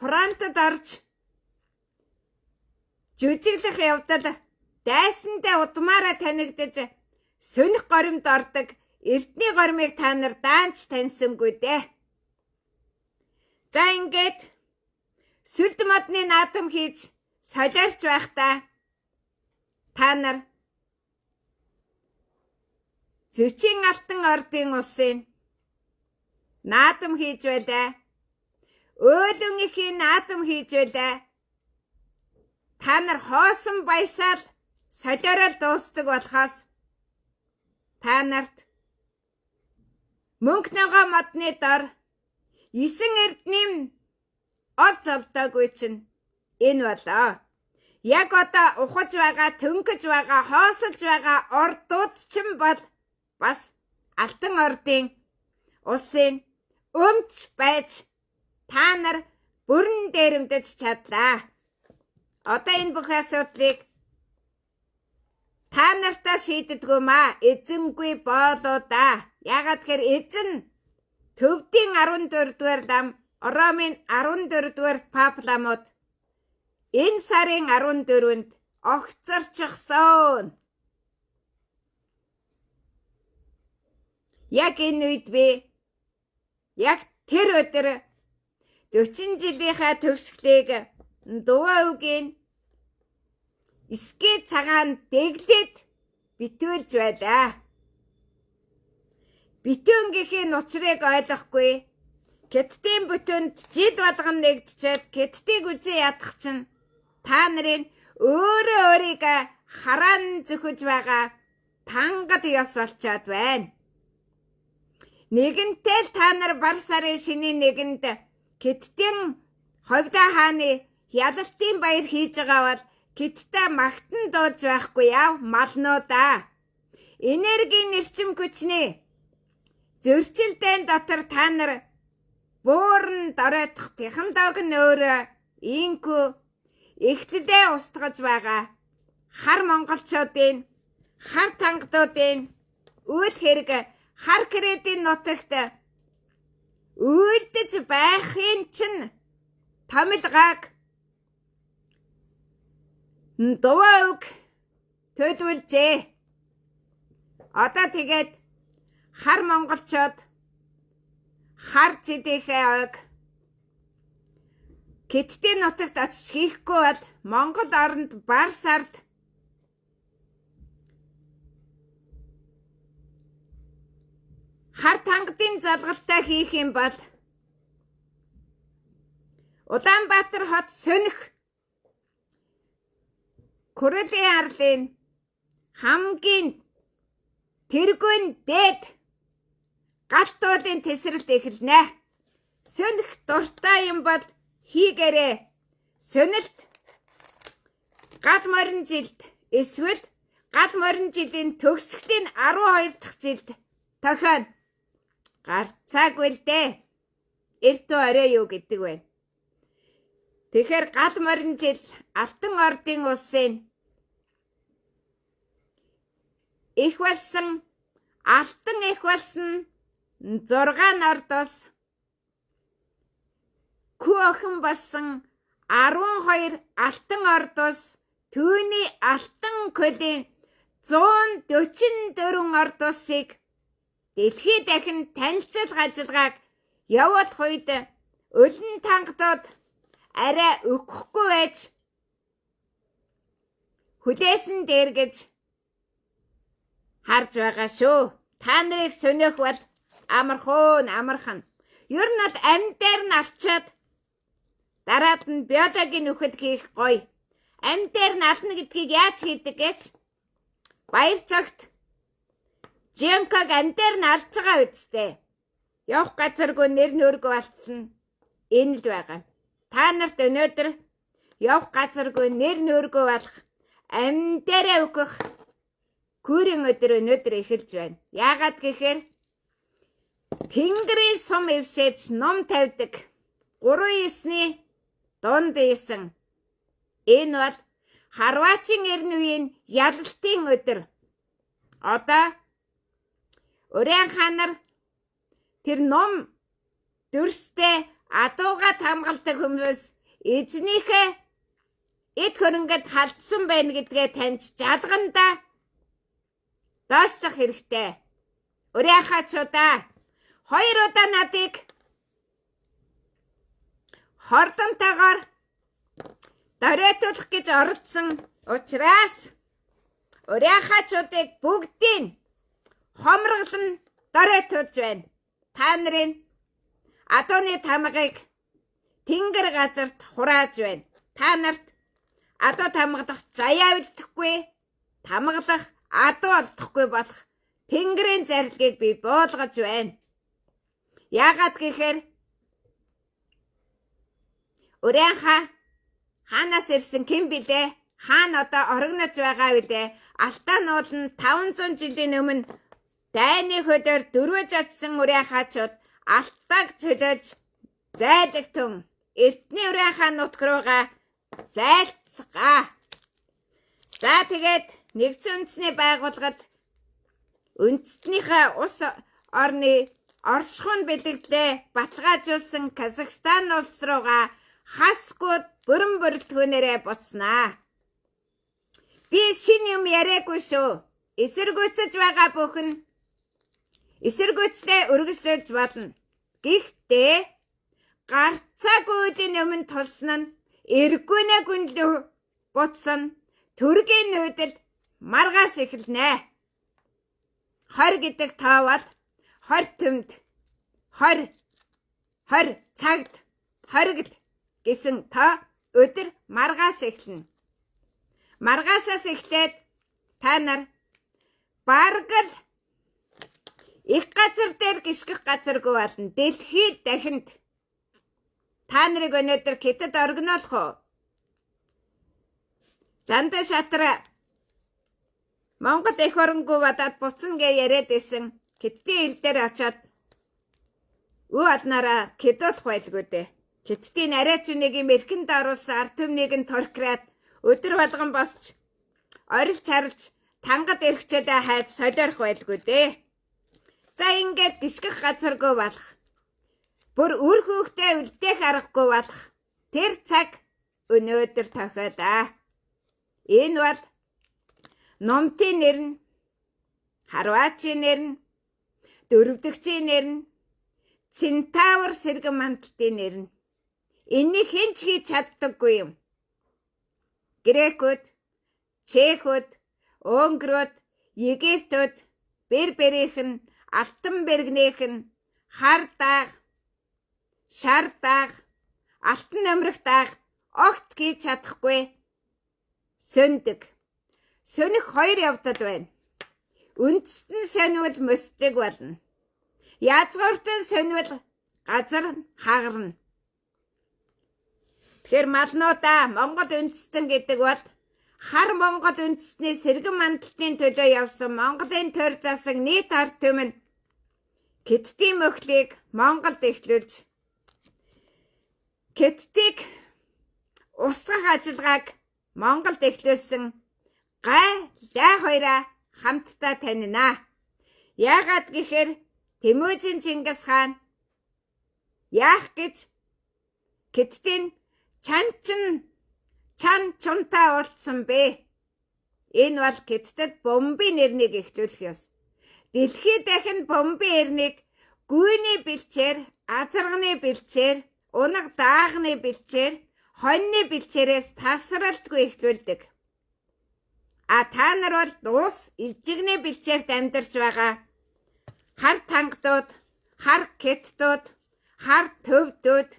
фронтод орж жүжиглэх явдал дайсандаа удмаараа танигдаж сөнөх горимд ордог эртний гормыг та нар даанч таньсангүй дээ. За ингээд сүлд модны наадам хийж солиорч байхдаа та нар Зөчийн алтан ордын улсын наадам хийж байлаа. Өөлөн ихийн наадам хийж байлаа. Та нар хоосон баясаал солиорол дуустдаг болохоос та нарт мөнхнөгөө модны дор 9 эрднэм ол золдоогүй чинь энэ болоо. Яг одоо ухаж байгаа, төнгөж байгаа, хоосолж байгаа ордууд чинь бол бас алтан ордын улсын өмч байж та нар бүрэн дээрэмдэж чадлаа. Одоо энэ бүх асуудлыг та нартаа шийддэггүй маа. Эзэнгүй болоо да. Ягаад гэхээр эзэн Төвдийн 14-р лам, Ромын 14-р пап ламууд энэ сарын 14-нд огцорчихсон. Яг энэ үед би яг тэр өдөр 40 жилийнхаа төгсгөлийг Дувавгийн ски цагаан дэглээд битүүлж байлаа. Битүүнгийнхээ нуцрыг ойлгохгүй. Кеттийн бүтүнд жил болгон нэгдчихэд кеттийг үзээ ядах чинь та нарын өөрийгөө хараан зөвхөж байгаа тангад ёс болчоод байна. Нэгэнтэй л та нар бар сарын шинийн нэгэнд кеттийн ховдоо хааны ялалтын баяр хийж байгаа бол кетттэй магтан дууж байхгүй яв малнуудаа. Энергийн нэрчим хүчний зөрчилдөөн дотор та нар буурн дороодох технологи нь өөрөө инкүү эхлэлээ устгаж байгаа. Хар монголчуудын, хар тангадуудын үйл хэрэг хар кредитийн нутагт үйлдэж байхын чинь томилгааг дууг төдвөлжээ. Одоо тэгээд хар монголчууд хар жидийнхээ ойг кеттийн нутагт очиж хийхгүй бол Монгол оронд бар сард хар тангадын залгалтай хийх юм бол Улаанбаатар хот сөнөх Күрэлийн арлын хамгийн тэргүүн дээд галтуудын тесрэлт эхэлнэ. Сөнөх дуртай юм бол хийгээрээ. Сөнөлт гал морин жилд эсвэл гал морин жилийн төгсгөлийн 12 дахь жилд тохион гарцаагүй л дээ. Эртөө орой юу гэдэг вэ? Тэгэхээр гал морин жил Алтан ордын улсын их болсон алтан их болсон 6 нордоос Күү охин болсон 12 алтан ордоос түүний алтан көлийн 144 ордоосыг дэлхийд дахин танилцуулах ажиллагааг явуулах үед өлөн тангадууд арай өгөхгүй байж хүлээсэн дээр гэж харж байгаа шүү. Та нарыг сөнөх бол амархан. Ер нь бол амь дээр нь алчаад дараад нь биологийн нөхөд хийх гоё. Амь дээр нь ална гэдгийг яаж хийдэг гэж баяр цагт Жинкаг амь дээр нь алж байгаа үсттэй. Явах газаргүй нэр нөргө болтолно. Энэ л байгаа. Та нарт өнөөдөр явах газаргүй нэр нөргө болох амь дээрээ өгөх күрийн өдөр өнөөдөр эхэлж байна. Яагаад гэхээр Тэнгэрийн сум эвшээж ном тавьдаг 3-9-ний дунд ийсэн. Энэ бол Харваачийн эрн үеийн ялалтын өдөр. Одоо Урян хаан нар тэр ном дүрстэй адуугаад хамгаалдаг хүмүүс эзнийхээ эд хөрөнгөд халдсан байна гэдгээ таньж жалганда доошлох хэрэгтэй. Урян хаачудаа 2 удаа надыг хордонтойгоор доройтуулах гэж оролдсон учраас Урян хаачуудыг бүгдийг хомроглон доройтуулж байна. Та нарын адууны тамгыг тэнгэр газарт хурааж байна. Та нарт адуу тамгадах заяа үлдэхгүй, тамгадах адуу олдохгүй болох тэнгэрийн зарилгыг би буулгаж байна. Яагаад гэхээр Урян хаанаас ирсэн ким билээ? Хаан одоо орогнож байгаа билээ? Алтан уул нь 500 жилийн өмнө дайны хөдөр дөрвөж очсон Урян хаачууд алтааг чөлөөж зайлагтун эртний Урян хаан нутг руугаа зайлцгаа. За тэгээд нэгдсэн үндэсний байгууллагад үндэстнийхээ улс орны оршихуйн бэлэглээ баталгаажуулсан Казахстан улс руугаа хасгууд бүрэн бүрэлдэхүүнээрээ буцнаа. Би шинэ юм яриаггүй шүү. Эсэргүүцэж байгаа бүхэн эсэргүүцлээ үргэлжлүүлж болно. Гэхдээ гарцаагүй үеийн өмнө тулсан нь эргүүнээ гүнлүү буцсан төргийн нүүдэлд маргааш эхэлнэ. 20 гэдэг тоо бол 20 төмд 20 цагт 20-д гэсэн тоо өдөр маргааш эхэлнэ. Маргаашаас эхлээд та нар бараг л их газар дээр гიშгэх газаргүй болно. Дэлхийд дахинд та нарыг өнөөдөр хятад оргинолох уу? Занда шатра Монгол эх оронгүй бадаад буцна гэж яриад исэн. Хятадын ил дээр очиод үе аднараа кэдолох байлгүй дээ. Хятадын арайч үнийг мэрхэнд оруулсан ард түмнийг нь торкраад өдөр болгон босч орилж харж тангад эргчээдээ хайд солиорох байлгүй дээ. За ингээд гიშгэх газаргүй болох. Бүр үр хүүхдээ үлдээх аргагүй болох. Тэр цаг өнөөдөр тохиодаа. Энэ бол номтын нэр нь, харваачийн нэр нь, дөрөвдөгчийн нэр нь, центавр сэргэн мандалтын нэр нь. Энийг хэн ч хийж чаддаггүй юм. Грекүүд, чехүүд, унгрууд, египтүүд, берберийнх нь, алтан бэргнийх нь, хар дааг, шар дааг, алтан амрагт дааг огт хийж чадахгүй. Сөндөг. Сөнөх 2 явдал байна. Үндэстэн сонивол мөсдөг болно. Язгууртан сонивол газар хагарна. Тэгэхээр малнуудаа Монгол үндэстэн гэдэг бол хар Монгол үндэстний сэргэн мандалтын төлөө явсан Монголын төр засаг нийт ард түмэн нь Хятадын мөхлийг Монголд эхлүүлж Хятадыг устгах ажиллагааг Монголд эхлүүлсэн гай лай хоёроо хамтдаа танина. Яагаад гэхээр Тэмүжин Чингис хаан яах гэж Хятадын чан чунтаа уулцсан бэ? Энэ бол Хятадд бомбын нэрнийг эхлүүлэх ёс. Дэлхийд дахин бомбын эрнийг гүйний бэлчээр, азарганы бэлчээр, унаг даагны бэлчээр, хоньны бэлчээрээс тасралтгүй эхлүүлдэг. А та нар бол уус илжигний бэлчээрт амьдарч байгаа. Хар тангадууд, хар кеттууд, хар төвдүүд,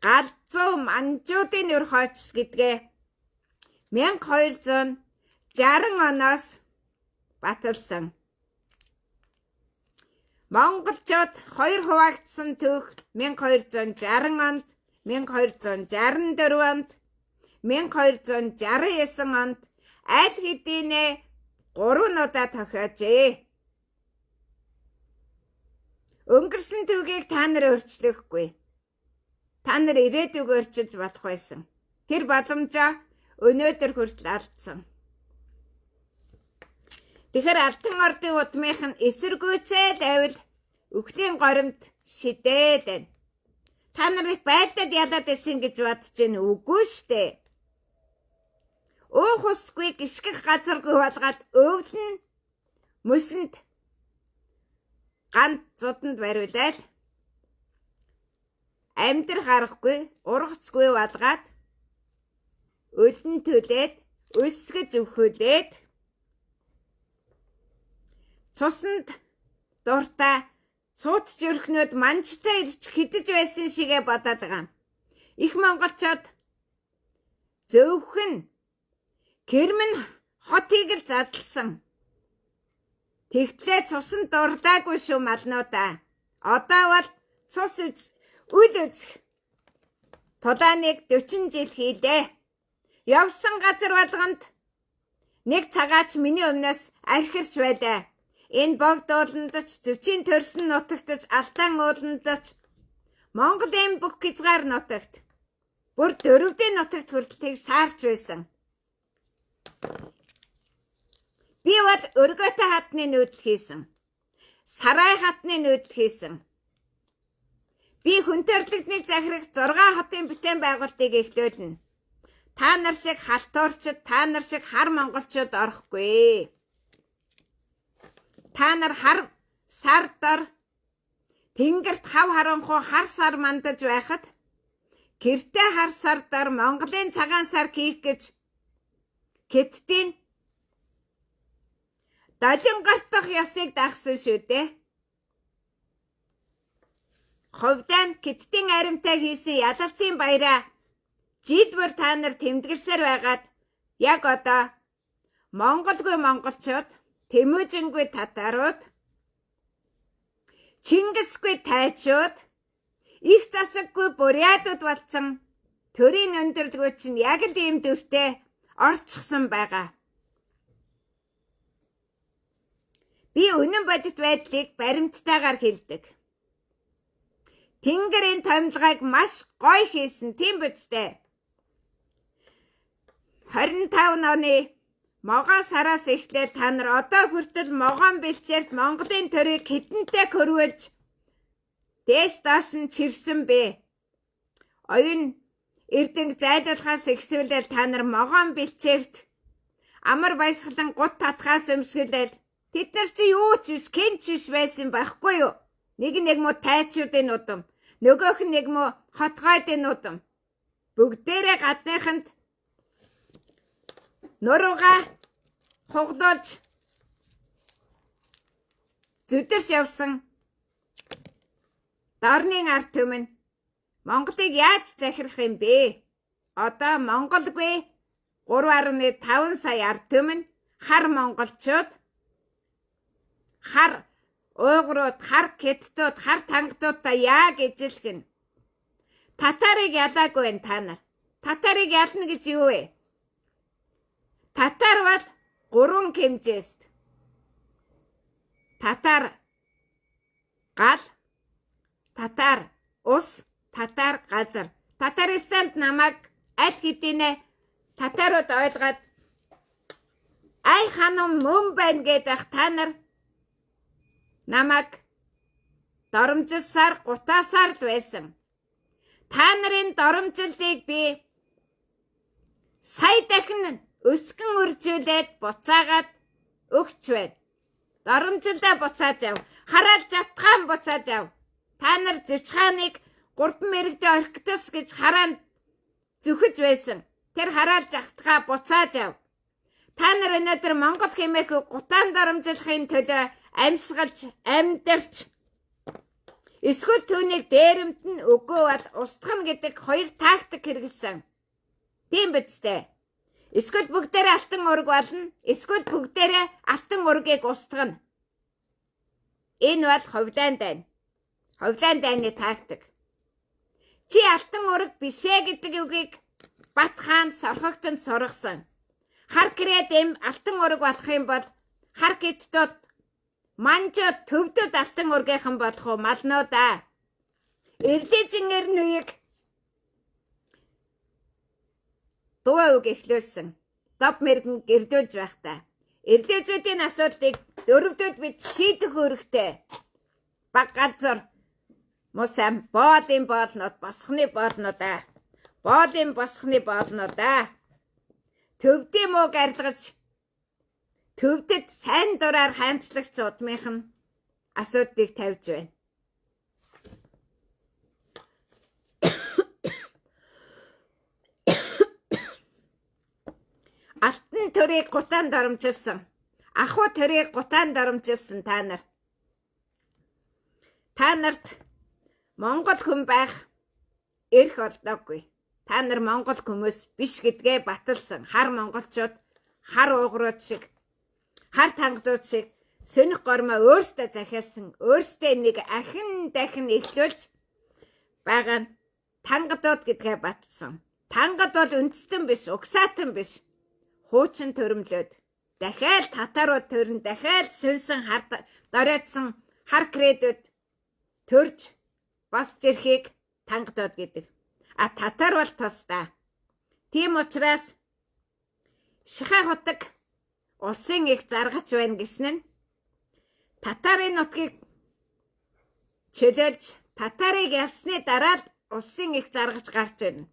галзуу манжуудын өр хойчс гэдгээ 1260 оноос баталсан. Монголчууд 2 хуваагдсан түүх 1260 онд, 1264 онд, 1269 онд аль хэдийнэ 3 удаа тохиожээ. Өнгөрсөн түүхийг та нар өөрчлөхгүй. Та нар ирээдүйг өөрчилж болох байсан. Тэр боломжоо өнөөдөр хүртэл алдсан. Тэгэхээр Алтан ордын удмынх нь эсэргүүцээд авил өхлийн горимд шидээд байна. Та нар их байлдад ялаад исэн гэж бодож байна. Үгүй штэ. Уух усгүй гიშгэх газаргүй болгоод өвлөн мөсөнд ганц зуданд бариулаад амьдрах аргагүй ургацгүй болгоод өлөн төлээд өсгөж өвхөлээд цуснд дуртай цууц жөрхнүүд манчтай ирж хидэж байсан шигээ бодоод байгаа. Их монголчууд зөвхөн Кэрмэн хотыг л задлсан. Тэгтлээ цусан дурдаагүй шүү малнуудаа. Одоо бол цус үл үзэх тулааныг 40 жил хийлээ. Явсан газар болгонд нэг цагаач миний өмнөөс архирч байлаа. Энэ богд ууландч зүвчийн төрсөн нутагтч алтан ууландч Монголын бүх хязгаар нутагт бүр дөрөвдийн нутагт хүртэл саарч байсан. Би бол өргөтэй хатны нүүдэл хийсэн. Сарай хатны нүүдэл хийсэн. Би хүнтэрлэгнийг захирах 6 хотын бүтээн байгуулалтыг эхлүүлнэ. Та нар шиг халтуурчид, та нар шиг хар монголчууд орохгүй. Та нар хар сар дор тэнгэрт хав харанхуу хар сар мандаж байхад гэртээ хар сар дор Монголын цагаан сар хийх гэж Хятадын далин гартах ёсыг дагсан шүү дээ. Ховдaan Хятадын аримтай хийсэн ялалтын баяраа жил бүр та нар тэмдэглэсээр байгаад яг одоо монголгүй монголчууд, тэмүүжингүй татарууд, Чингисгүй тайчууд, их засаггүй бурятууд болсон төрийн өндөрлгөө чинь яг л ийм дүртэй орчихсон байгаа. Би үнэн бодит байдлыг баримттайгаар хэлдэг. Тэнгэрийн томилгоог маш гоё хийсэн тийм биз дээ. 25 оны могоо сараас эхлээд та нар одоо хүртэл могоон бэлчээрт Монголын төрийг хідэнтэй хөрвүүлж дээш доош нь чирсэн бэ. Оюун эрдэнэ зайлуулахаас эхсүүлэл та нар могоон бэлчээрт амар баясгалан гут татхаас өмсгөлөл тэд нар чи юу ч биш, кенч биш байсан байхгүй юу? Нэг мо тайчуудын удам, нөгөөх нь нэг мо хотгойдын удам. Бүгдээрээ гадныханд нуруугаа хуглуулж зүдэрч явсан дорны ард түмэн Монголыг яаж захирах юм бэ? Одоо монголгүй 3.5 сая ард түмэн хар монголчууд, хар уйгурууд, хар хятадууд, хар тангадуудаа яг ижилхэн. Татарыг ялаагүй байна та нар. Татарыг ялна гэж юу вэ? Татар бол 3 хэмжээст. Татар гал, татар ус, татар газар. Татаристанд намайг аль хэдийнэ татарууд ойлгоод ай ханам мөн байна гэдэг та нар намайг доромжилсаар гутаасаар л байсан. Та нарын доромжилтыг би сая дахин өсгөн үржүүлээд буцаагаад өгч байна. Доромжилдаа буцааж ав. Хараал жатхан буцааж ав. Та нар зүчхааныг 3 мэрэгдээ орхитос гэж хараанд зүхэж байсан. Тэр хараал жахтгаа буцааж ав. Та нар өнөөдөр Монгол хэмээх гутаан доромжлохын төлөө амьсгалж, амьдарч эсвэл түүнийг дээрэмт нь үгүй бол устгах гэдэг 2 тактик хэрэгэлсэн. Тийм биз дээ. Эсвэл бүгдээрээ алтан ураг болно, эсвэл бүгдээрээ алтан ургийг устгана. Энэ бол ховлайн дайн. Ховлайн дайны тактик. Чи алтан ураг бишээ гэдэг үгийг Бат хаан сорхогтонд сургасан. Хар крэдэм алтан ураг болох юм бол хар гидтод манжууд төвдөд алтан ургийнхан болох уу малнуудаа. Эрлэжин эрнүийг дуу үг эхлүүлсэн. Доп мэргэн гэрдүүлж байхдаа эрлэзүүдийн асуудлыг дөрөвдөд бид шийдэх үүрэгтэй. Баг галзуур мусан боолын боолнууд босхны боолнуудаа. Боолын босхны боолнуудаа. Төвдөө муу гарилгаж төвдөд сайн дураар хаамчлагц удмынхан асуудлыг тавьж байна. Алтан төрийг гутаанд оромжилсан. Ахуй төрийг гутаанд оромжилсан та нар. Та нарт Монгол хүн байх эрх олдоогүй. Та нар Монгол хүмүүс биш гэдгээ баталсан. Хар монголчууд, хар уугрууд шиг, хар тангадууд шиг сөнөх гормоо өөртөө захиалсан. Өөртөө нэг ахин дахин эхлүүлж байгаа нь тангадууд гэдгээ баталсан. Тангад бол үндэстэн биш, угсаатан биш. Хуучин төрөмлөөд дахиад татарууд төрн, дахиад сүнсэн доройтсон хар кредүүд төрж босч ирэхийг тангадууд гэдэг. А татар бол тусдаа. Тийм учраас Шихай хотог улсын их заргач байна гэсэн нь татарын нутгийг чөлөөлж татарыг ялсны дараа улсын их заргач гарч ирнэ.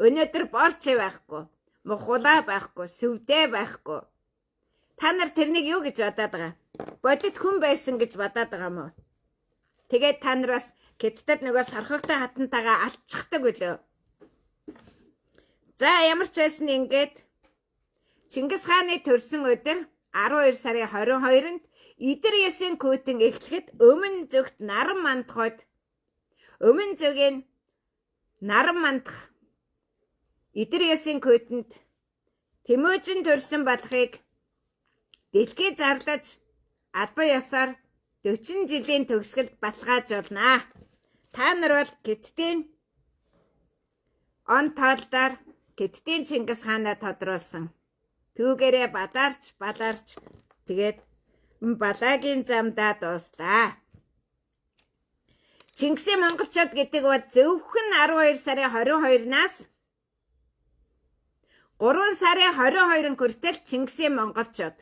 Өнөөдөр борч байхгүй, мухулаа байхгүй, сүвдээ байхгүй. Та нар тэрнийг юу гэж бодоод байгаа? Бодит хүн байсан гэж бодоод байгаа мó? Тэгээд та нар бас Хятадд нөгөө сорхогтой хатантайгаа алччихдаг үлээ. За ямар ч байсан ингээд Чингис хааны төрсөн өдөр 12 сарын 22-нд Идэр Ясын күүтэн эхлэхэд өмнө зүгт Наран мандахад өмнө зүгийн Наран мандах Идэр Ясын күүтэнд Тэмүжин төрсөн болохыг дэлхий зарлаж албан ёсоор 40 жилийн төгсгөлд баталгаажуулнаа. Та нар бол Гиттийн он тоолдоор Гиттийн Чингис хаанаа тодруулсан. Түүгээрээ балаарч тэгээд Балаагийн замдаа дууслаа. Чингисийн монголчууд гэдэг бол зөвхөн 12 сарын 22-наас 3 сарын 22-нд хүртэл Чингисийн монголчууд.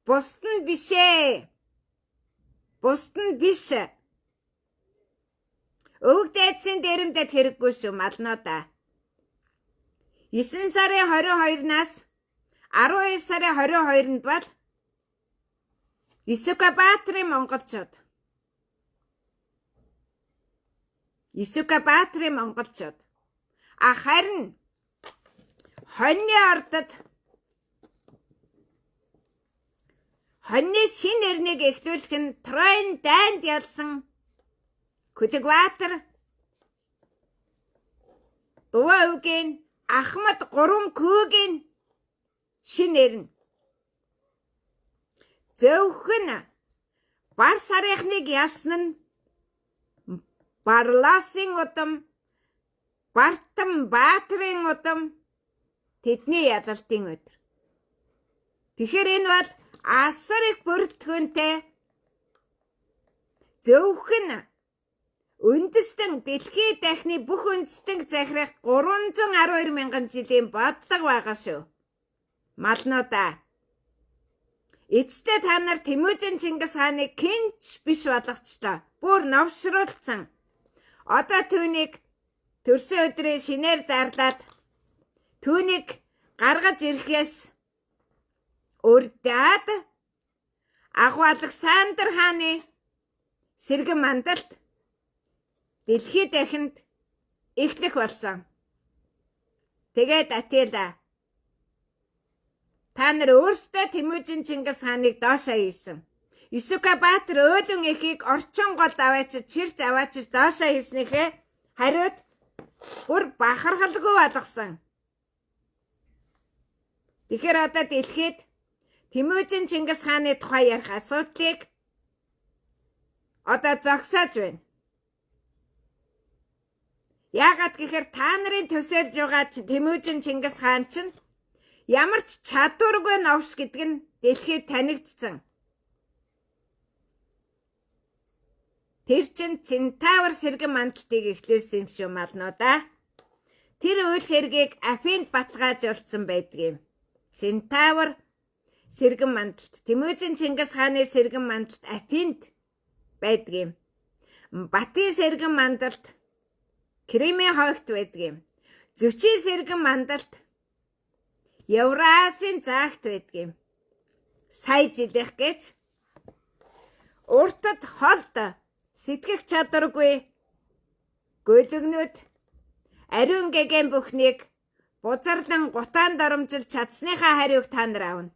Бусд нь биш. Өвөг дайдсын дээрэмдэд хэрэггүй шүү малнуудаа. 9 сарын 22-наас 12 сарын 22-нд бол Исүкабаатрын монголчууд. Харин хоньны ордод хоньны шин эрнийг эхлүүлэх нь Троен дайнд ялсан Кулигбаатар Дува өвгийн Ахмад 3 күүгийн шин эрн. Зөвхөн бар сарынхныг ялсан нь Барлаасын удам, Бартан Баатрын удам тэдний ялалтын өдөр. Тэгэхээр энэ бол асар их бүрэлдэхүүнтэй зөвхөн үндэстэн дэлхий дахны бүх үндэстэн захирах 312 мянган жилийн бодлого байгаа шүү. Малнуудаа. Эцэстээ та нар Тэмүжин Чингис хааныг хинч биш болгочлоо. Бүр новшруулсан. Одоо түүнийг төрсөн өдрийн шинээр зарлаад түүнийг гаргаж ирэхээс урдаад Агуу Александр хааны сэргэн мандалт дэлхий дахинд эхлэх болсон. Тэгээд Атила та нар өөрсдөө Тэмүжин Чингис хааныг доошоо хийсэн. Исүкабаатар өөлөн эхийг орчин гол аваачиж чирч аваачиж доошоо хийснийхээ хариуд бүр бахархалгүй болгосон. Тэгэхээр одоо дэлхийд Тэмүжин Чингис хааны тухай ярих асуудлыг одоо зогсоож байна. Яагаад гэхээр та нарын төсөөлж байгаа Тэмүжин Чингис хаан чинь ямар ч чадваргүй новш гэдэг нь дэлхийд танигдсан. Тэр чин Центавр сэргэн мандалтыг эхлүүлсэн юм шүү малнуудаа. Тэр үйл хэргийг Афинд баталгаажуулсан байдгийг. Центавр сэргэн мандалт, Тэмүжин Чингис хааны сэргэн мандалт Афинд байдгийг. Батын сэргэн мандалт Кремийн хойгт байдгийг. Зүчийн сэргэн мандалт Евразийн заагт байдгийг. Сая жилийнх гэж уртад холд сэтгэх чадваргүй гөлөгнүүд ариун гэгээн бүхнийг бузарлан гутаан доромжилж чадсныхаа хариуг та нар авна.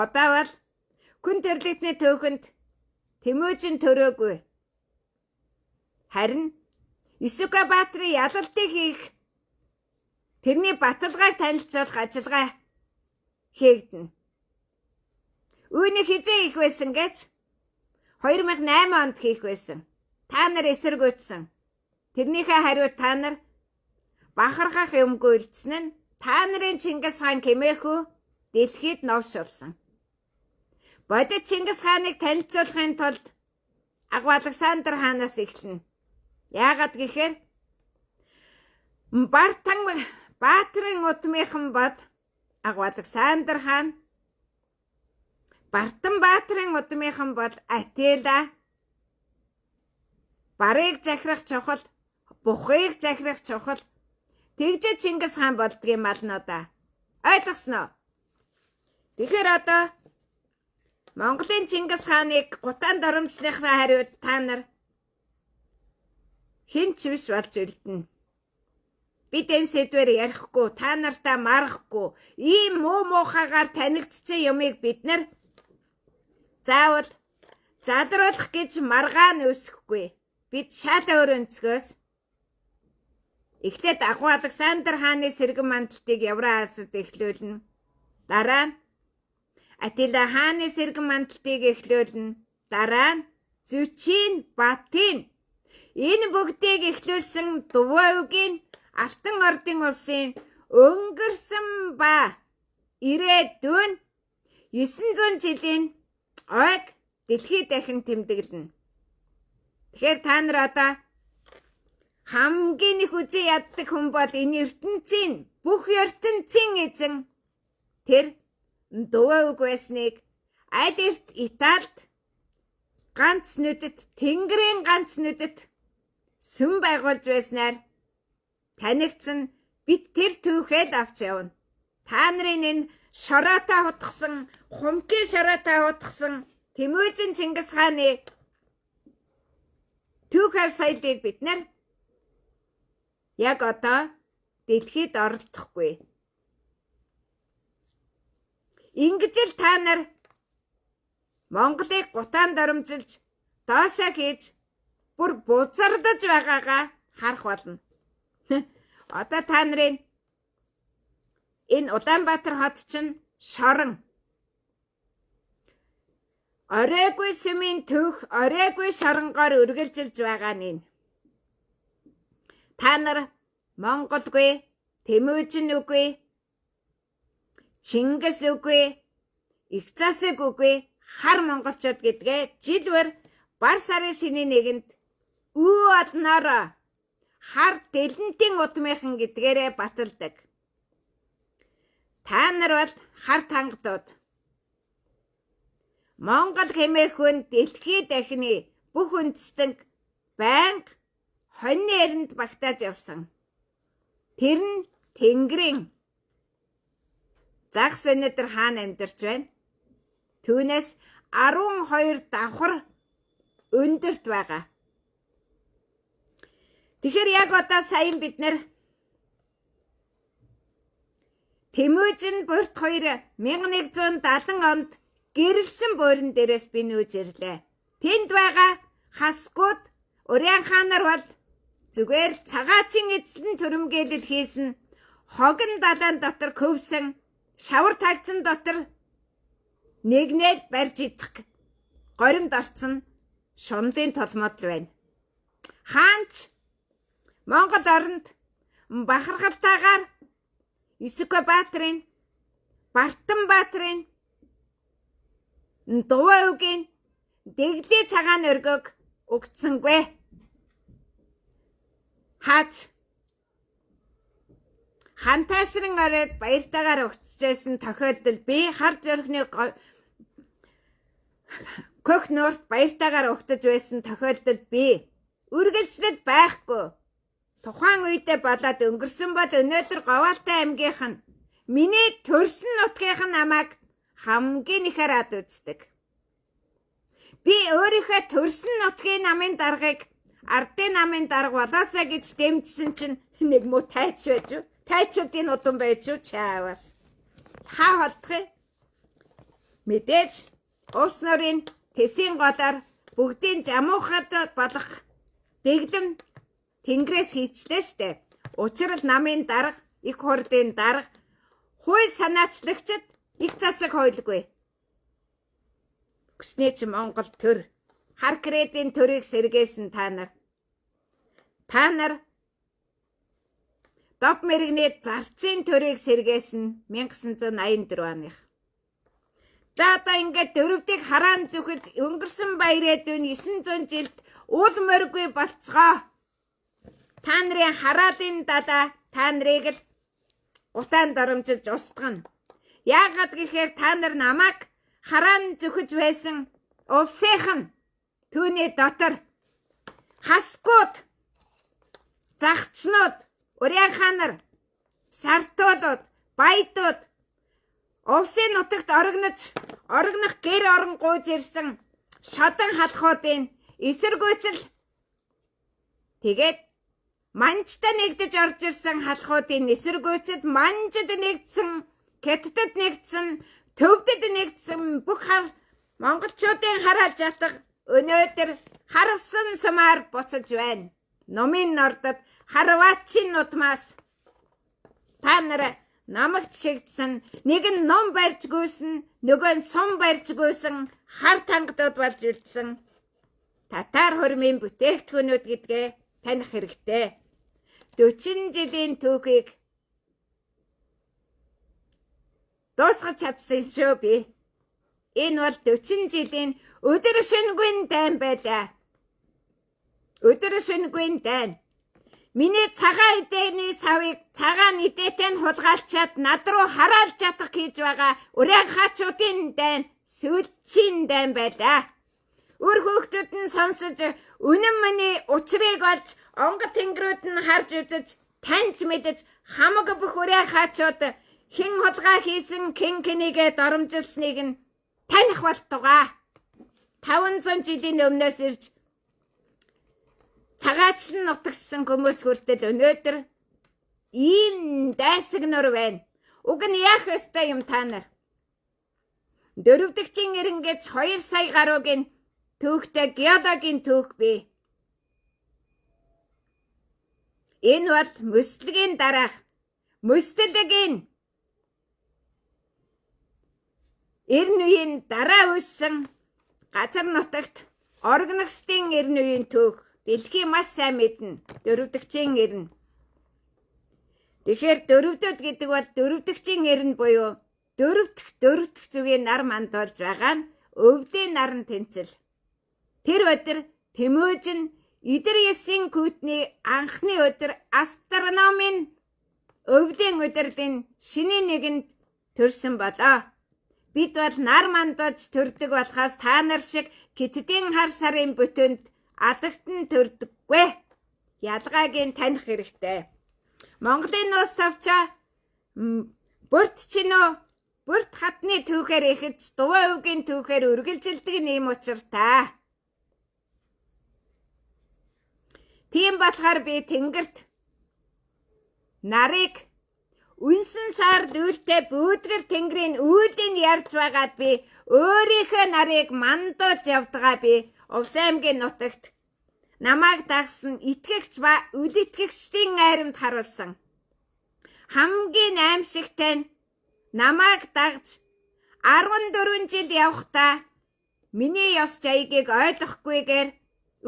Одоо бол күн төрлөختний төөхөнд Тэмүжин төрөөгүй. Харин Исүкабаатрын ялалтыг хийх тэрний баталгааг танилцуулах ажиллагаа хийгдэнэ. Үүнийг хизээ их байсан гэж 2008 онд хийх байсан. Та нар эсэргүүцсэн. Тэрнийхээ хариу та нар бахархах юмгүй үлдсэн нь та нарын Чингис хаан хэмээх дэлхийд новшуулсан. Бодит Чингис хааныг танилцуулахын тулд Агуу Александр хаанаас эхэлнэ. Яагаад гэхээр Бартан Баатрын удмынхан бод Агуу Александр хаан, Бартан Баатрын удмынхан бол Атила, барыг захирах чухал, бухыг захирах чухал, тэгж Чингис хаан болдгийн малнуудаа. Ойлгосноо? Тэгэхээр одоо Монголын Чингис хааныг гутаан доромжлынхаа хариуд та нар хэн ч биш болж үлдэнэ. бид энэ сэдвээр ярихгүй, та нартаа марахгүй, ийм муу муухайгаар танигдсан юмыг бид нар заавал залруулах гэж маргаан өсөхгүй. Бид шал өөр өнцгөөс эхлээд Агуу Александр хааны сэргэн мандалтыг Евразид эхлүүлнэ. Дараа нь Атила хааны сэргэн мандалтыг эхлүүлнэ. Дараа нь Зүчин, Батын энэ бүгдийг эхлүүлсэн Дувайгийн Алтан ордын улсын өнгөрсөн ба ирээдүйн 900 жилийн ойг дэлхий дахин тэмдэглэнэ. Тэгэхээр та нар одоо хамгийн их үзий яддаг хүн бол энэ ертөнцийн бүх ертөнцийн эзэн тэр Дувайг байсныг аль эрт Италид ганц нүдэт, Тэнгэрийн ганц нүдэт сүм байгуулж байснаар танигдсан бид тэр түүхэд авч явна. Та нарын энэ шороотой хутгсан, хумгийн шороотой хутгсан Тэмүжин Чингис хааны түүх соёлыг бид нар яг одоо дэлхийд оролдохгүй. Ингэж л та нар Монголыг гутаан доромжилж, доошоо хийж, бүр бузардаж байгаагаа харах болно. Одоо та нарын энэ Улаанбаатар хот чинь шорон. Оройгүй сүмийн түүх, оройгүй шоронгоор үргэлжилж байгаа нь. Та нар Монголгүй, Тэмүжин үгүй, Чингис үгүй, Их засаг үгүй, хар монголчууд гэдгээ жилвэр бар сарын шиний нэгэнд үү олноороо хар дэлэнтийн удмынхан гэдгээрээ баталдаг. Та нар бол хар тангадууд. Монгол хэмээх дэлхий дахины бүх үндэстэн байнга хоньны эрэнд багтааж явсан. Тэр нь Тэнгэрийн загс өнөдөр хаана амьдарч байна? Түүнээс 12 давхар өндөрт байгаа. Тэгэхээр яг одоо сая бид нар Тэмүжин Бурт 2 1170 онд гэрэлсэн буурин дээрээс би нүүж ирлээ. Тэнд байгаа хасгууд Урян хаан нар бол зүгээр цагаачин эзлэн төрөмгөөлөл хийсэн, хогон далайн дотор хөвсөн, шавар тагцсан дотор нэгнээд барьж идэх горимд орцсон шунлын толмод л байна. Хаанч Монгол оронд бахархалтайгаар Исүкэ Баатрын, Бартан Баатрын, Дувайгийн дэглээ цагаан өргөг өгцсөнгүй. Хаач хантайшрын оройд баяртайгаар өгчжсэн тохиолдол би хар зөрхний көх нуурт баяртайгаар өгтөж байсан тохиолдол би үргэлжлэл байхгүй. Тухайн үедээ болоод өнгөрсөн бол өнөөдөр Говьалтай аймгийнх нь миний төрсөн нутгийнх нь намайг хамгийн ихээр ад үздэг. Би өөрийнхөө төрсөн нутгийн намын даргыг ардын намын дарга болоосаа гэж дэмжсэн чинь нэг муу тайч байж юу? Тайчуудын удам байж юу чаавас. Хаа холдох юм? Мэдээж улс нурын тэсийн голоор бүгдийн жамуухад болох дэглэм Тэнгэрээс хийчлээ штэ. Учир нь намын дарга, их хурлын дарга, хууль санаачлагчид их засаг хуйлгүй. Гэснээ чи Монгол төр хар кредитийн төрийг сэргээсэн та нар. Та нар Дов мэрэгний зарцын төрийг сэргээсэн 1984 оных. За одоо ингээд дөрөвдийг хараан зүхэж өнгөрсөн баярээдүйн 900 жилд уул моргүй болцгоо. Та нарын хараадын далаа та нарыг л утаан доромжилж устгана. Яагаад гэхээр та нар намайг хараан зүхэж байсан увсийнхан түүний дотор хасгууд, загчнууд, Урян хаан нар, сартуулууд, баядууд увсын нутагт орогнох гэр орон гууж ирсэн шодон халахуудын эсэргүүцэл тэгээд манжтай нэгдэж орж ирсэн халахуудын эсэргүүцэд манжид нэгдсэн, Хятадд нэгдсэн, Төвдөд нэгдсэн бүх монголчуудын хараалж ятах өнөөдөр харавсан сумаар буцаж байна. Номын нордод Харватчин нутмаас та нар намагт шигдсэн, нэг нь ном барьж гүйсэн, нөгөө нь сум барьж гүйсэн хар тангадууд болж үлдсэн татар хормын бүтээгдэхүүнүүд гэдгээ таних хэрэгтэй. 40 жилийн түүхийг дуусгаж чадсан шүү би. Энэ бол 40 жилийн өдөр шөнөгүй дайн байлаа. Өдөр шөнөгүй дайн. Миний цагаан эдэний савыг цагаан эдээтэй нь хулгайлчаад над руу хараалж ятах хийж байгаа уран хаачуудын дайн сүүлчийн дайн байлаа. Үр хүүхдүүд нь сонсож үнэн мөний учрыг олж онгод тэнгэрүүд нь харж үзэж таньж мэдэж хамаг бүх уран хаачууд хэн хулгай хийсэн хэн кэнийгээ доромжилсныг нь таних болтугай. 500 жилийн өмнөөс ирж цагаачлан нутагссан хүмүүс хүртэл өнөөдөр ийм дайсагнор байна. Уг нь яах ёстой юм та нар? Дөрөвдөгчийн эрэнгэж 2 сая гаруйгийн түүхтэй геологийн түүх бий. Энэ бол мөслөгийн дараах мөслөгийн эрн үеийн дараа үссэн газар нутагт органикстын эрн үеийн түүх дэлхийн маш сайн мэднэ. Дөрөвдөгчийн эрн. Тэгэхээр дөрөвдөд гэдэг бол дөрөвдөгчийн эрн буюу дөрөвдөх зүгийн нар мандуулж байгаа нь өвлийн наран тэнцэл. Тэр өдөр Тэмүжин Идэр 9-ийн күүтний анхны өдөр астрономын өвлийн өдрийн шинийн нэгэнд төрсөн болоо. Бид бол нар мандуулж төрдөг болохоос та нар шиг Хятадын хар сарын бүтээнд адагтан төрдөггүй. Ялгааг нь таних хэрэгтэй. Монголын нуус тавчаа бүрт чинөө бүрт хатны түүхээр ихэж дуваа өвгийн түүхээр үргэлжилдэг нэм учиртай. Тийм болохоор би тэнгэрт нарыг үнсэн сард үлдээ бүүдгэр тэнгэрийн үүлийг ярьж байгаад би өөрийнхөө нарыг мандуулж явдгаа би Увсаймгийн нутагт намайг дагсан итгэгч ба үл-итгэгчдийн айрамд харуулсан. Хамгийн аимшигтай нь намайг дагж 14 жил явхдаа миний ёс жаягийг ойлгохгүйгээр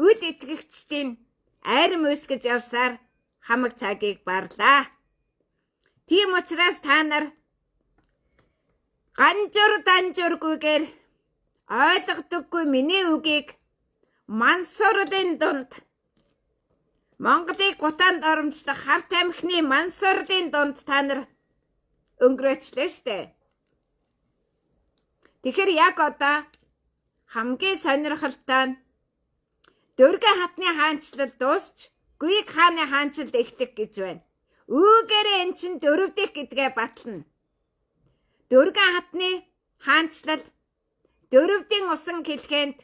үл-итгэгчдийн айрам өсгөж явсаар хамаг цагийг барлаа. Тийм учраас та нар данжургүйгээр ойлгодоггүй миний үгийг Мансурлын дунд Монголыг гутаанд оромжлох хар тамхины Мансурлын дунд та нар өнгөрөөчлөө штэ. Тэгэхээр яг одоо хамгийн сонирхолтой нь Дөргөн хатны хаанчлал дуусч Гүйг хааны хаанчлал эхлэх гэж байна. Үүгээрээ эн чин дөрөвдөх гэдгээ батлана. Дөргөн хатны хаанчлал дөрөвдийн усан хэлхэнд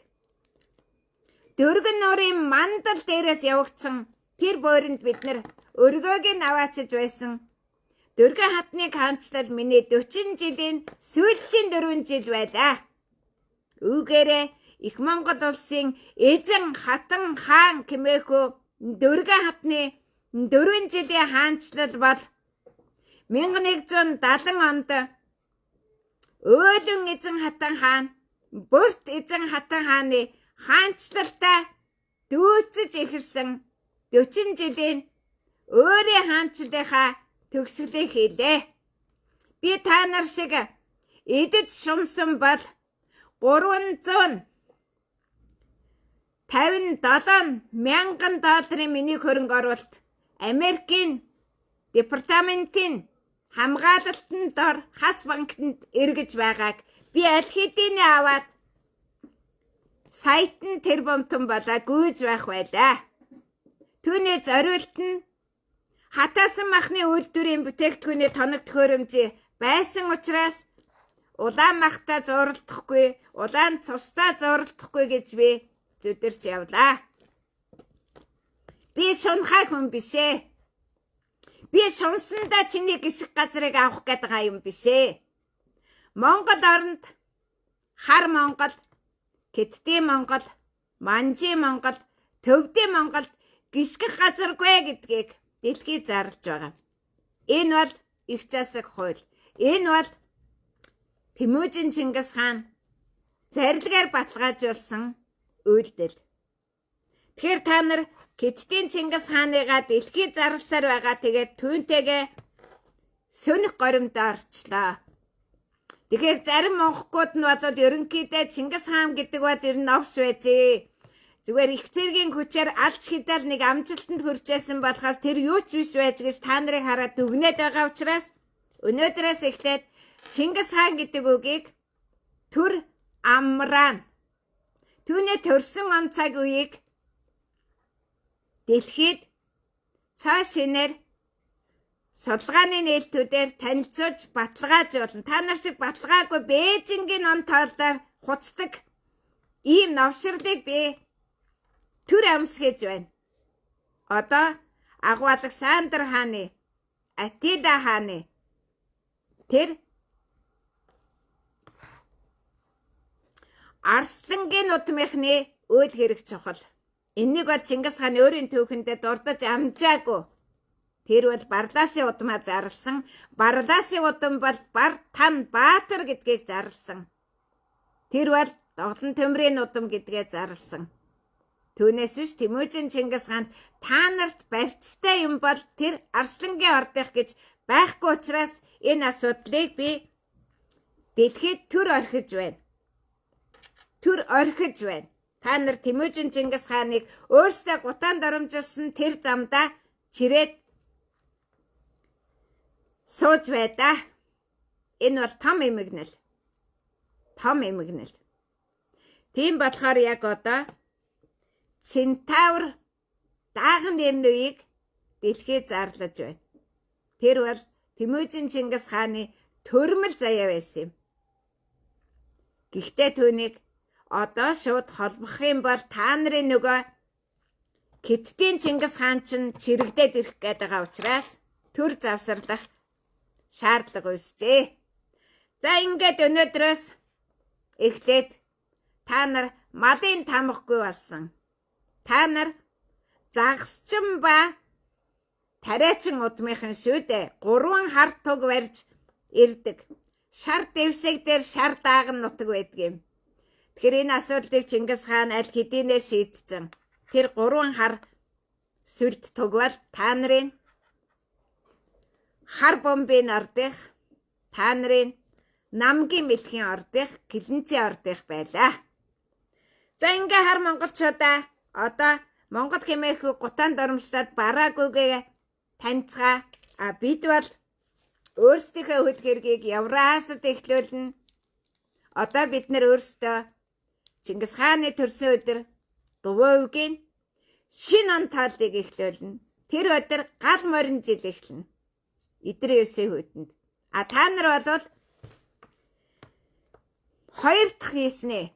дөргөн нуурын мандал дээрээс явагдсан тэр бөөрөнд бид нар өргөөг нь аваачиж байсан. Дөргөн хатны хаанчлал миний 40 жилийн сүүлчийн 4 жил байлаа. Үүгээрээ Их Монгол улсын эзэн хатан хаан хэмээх дөргөн хатны 4 жилийн хаанчлал бол 1170 онд Өөлөн эзэн хатан хаан Бүрт эзэн хатан хааны хаанчлалтаа дүүцэж эхэлсэн 40 жилийн өөрийн хаанчлалынхаа төгсгөлийг хийлээ. Би та нар шиг эдэд шумсан бол 357,000 долларын миний хөрөнгө оруулалт Америкийн департаментийн хамгаалалтанд дор хас банкнд эргэж байгааг би аль хэдийн аваад сайтн тэр бомтон болоо гүйж байх байлаа. Түүний зориулт нь хатаасан махны үйлдвэрийн бүтээгдэхүүний тоног төхөөрөмж байсан учраас улаан махта зуралдахгүй, улаан цустаа зуралдахгүй гэж би зүдэрч явлаа. Би шунхай хүн биш ээ. Би шунсандаа чиний гიშг газрыг авах гэдэг юм биш ээ. Монгол оронд хар Монгол, Хятадын Монгол, Манжийн Монгол, Төвдийн Монголд гიშгэх газаргүй гэдгийг дэлхий зарлж байгаа. Энэ бол их засаг хууль. Энэ бол Тэмүжин Чингис хаан зарилгаар баталгаажуулсан үйлдэл. Тэгэхээр та нар Хятадын Чингис хааныгаа дэлхий зарлсаар байгаа. Тэгээд түүнтэйгээ сөнөх горимдоо орчлоо. Тэгэхээр зарим монголчууд нь бол ерөнхийдөө Чингис хаан гэдэг бол ер нь овш байжээ. Зүгээр их цэргийн хүчээр алж хидэл нэг амжилтанд хүрчээсэн болохоос тэр юу ч биш байж гэж та нарыг хараад дүгнээд байгаа учраас өнөөдрөөс эхлээд Чингис хаан гэдэг үгийг төр амраан түүний төрсөн он цаг үеийг дэлхийд цаа шинээр судалгааны нээлтүүдээр танилцуулж баталгаажуулна. Та нар шиг баталгаагүй Бээжингийн он тоолоор хуцдаг ийм новширлыг би төр амсгэж байна. Одоо агуу Александр хааны, Атида хааны тэр Арслангийн удмынхны үйл хэрэг чухал. Энийг бол Чингис хаан өөрийн түүхэндээ дурдж амжаагүй. Тэр бол Барлаасын удмаа зарлсан. Барлаасын удам бол Бар Тан Баатар гэдгийг зарлсан. Тэр бол Доглон төмрийн удам гэдгээ зарлсан. Түүнээс биш Тэмүжин Чингис хаан та нарт барьцтай юм бол тэр Арслангийн ордих гэж байхгүй учраас энэ асуудлыг би дэлхийд төр орхиж байна. Төр орхиж байна. Та нар Тэмүжин Чингис хааныг өөрсдөө гутаанд оромжилсан тэр замдаа чирээд сууж байдаа. Энэ бол том эмгэнэл. Том эмгэнэл. Тийм болохоор яг одоо Центавр дааган нэрний үеиг дэлхийд зарлаж байна. Тэр бол Тэмүжин Чингис хааны төрмөл заяа байсан юм. Гэхдээ түүнийг одоо шууд холбох юм бол та нарын нөгөө Хятадын Чингис хаан чинь чирэгдээд ирэх гээд байгаа учраас төр завсарлах шаардлага үүсжээ. За ингээд өнөөдрөөс эхлээд та нар малын тамахгүй болсон. Та нар загасчин ба тариачин удмынхан шүү дээ. 3 хар туг барьж ирдэг. Шар дэвсэг дээр шар дааган нутаг байдаг юм. Тэгэхээр энэ асуудлыг Чингис хаан аль хэдийнэ шийдсэн. Тэр 3 хар сүлд туг бол та нарын хар бомбын ордих, та нарын намгийн мэлхийн ордих, Гэлэнцийн ордих байлаа. За ингээ хар монголчуудаа одоо Монгол хэмээх гутаанд оромжлоод бараагүйгээ таньцгаа. Бид бол өөрсдийнхөө хөл хэргийг Евразид эхлүүлнэ. Одоо бид нар өөрсдөө Чингис хааны төрсөн өдөр Дувөөгийн шин он тааллыг эхлүүлнэ. Тэр өдөр гал морин жил эхэлнэ. Эдрийн өсөө хөтөнд. Та нар бол 2 дахь хийснэ.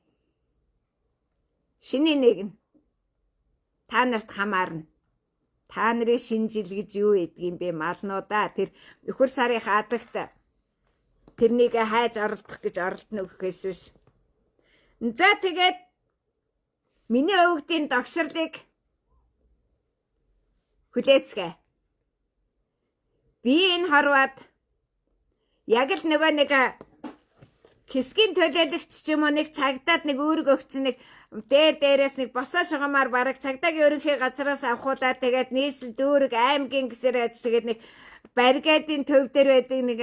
Шиний нэг нь та нарт хамаарна. Та нарын шинэ жил гэж юу гэдгийг бэ малнуудаа. Тэр нөхөр сарын хадагт тэрнийг хайж оролдох гэж оролдоно гэхээс биш. За тэгээд миний өвгдийн догшрлыг хүлээцгээ. Би энэ хорваад яг л нөгөө нэг хэсгийн төлөөлөгч ч юм уу нэг цагдаад нэг үүрэг өгсөн нэг дээрээс нэг босоо шугамаар бараг цагдаагийн ерөнхий газраас авахуулаад тэгээд нийслэл дүүрэг аймгийн гэсээр аж тэгээд нэг баррикадын төв дээр байдаг нэг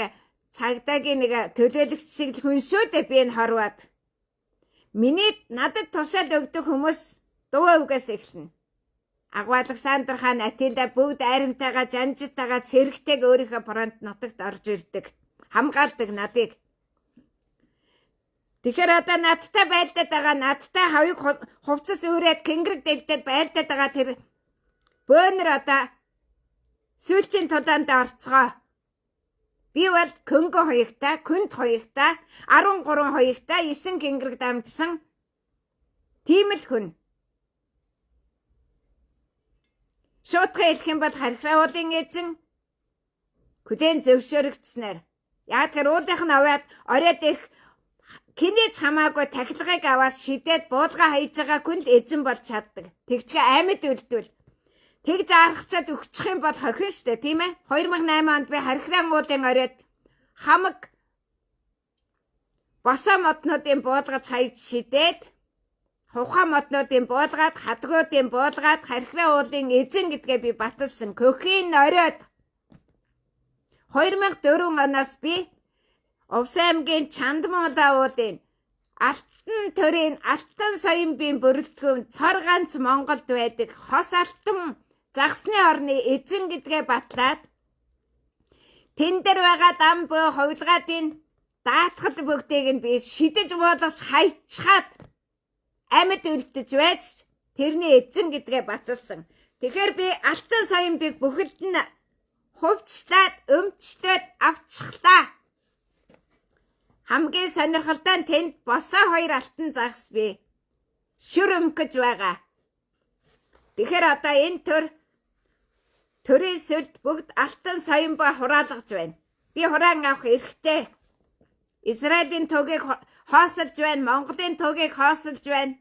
цагдаагийн нэг төлөөлөгч шиг л хүн шүү дээ. Би энэ хорваад миний надад тушаал өгдөг хүмүүс дуу үгээс эхэлнэ. Агуу Александр хаан, Атилда бүгд айрамтайгаа жанжитайгаа цэрэгтэйг өөрийнхөө фронт нутагт орж ирдэг. Хамгаалдаг надыг. Тэгэхээр одоо надтай байлдаад байгаа, надтай хавийг хувцас үүрээд кингэрэг дэлдээд байлдаад байгаа тэр бөөнөр одоо сүүлчийн тулаанд орцгоо. Би бол Конго хоёртаа, Күнд хоёртаа, 13 хоёртаа 9 кингэрэг дамжсан тийм л хүн. Шуудхан хэлэх юм бол хархиравуулын эзэн хүлээн зөвшөөрөгдснээр яг тэр уулынх нь аваад оройд их кинэж хамаагүй тахилгыг аваад шидээд буулга хайж байгаа хүн л эзэн болж чаддаг. Тэгчгээ амьд үлдвэл тэгж арахчаад өгчих юм бол хохин штэ, тийм ээ? 2008 онд би хархиран уулын оройд хамаг босоо моднуудын буулгаж хайж шидээд хувхаа моднуудын буулгаад хадгуудын буулгаад хархиран уулын эзэн гэдгээ би баталсан. Көхийн оройд 2004 оноос би Овсаймгийн Чандмуулаа уулын алтан төрийн алтан соёмбын бүрэлдэхүүн цор ганц Монголд байдаг хос алтан загсны орны эзэн гэдгээ батлаад тэн дээр байгаа дам буй хувилгаатын даатгал бүгдийг нь би шидэж буулгаж хайчхаад амьд үлдэж байж тэрний эзэн гэдгээ баталсан. Тэгэхээр би алтан соёмбыг бүхэлд нь хувьчлаад өмчлөөд авчихлаа. Хамгийн сонирхолтой нь тэнд босоо 2 алтан загас би шүр өмгөж байгаа. Тэгэхээр одоо энэ төрийн сүлд бүгд алтан соёмбоо хураалгаж байна. Би хураан авах эрхтэй. Израилийн төгөөг хоосолж байна, Монголын төгөөг хоосолж байна.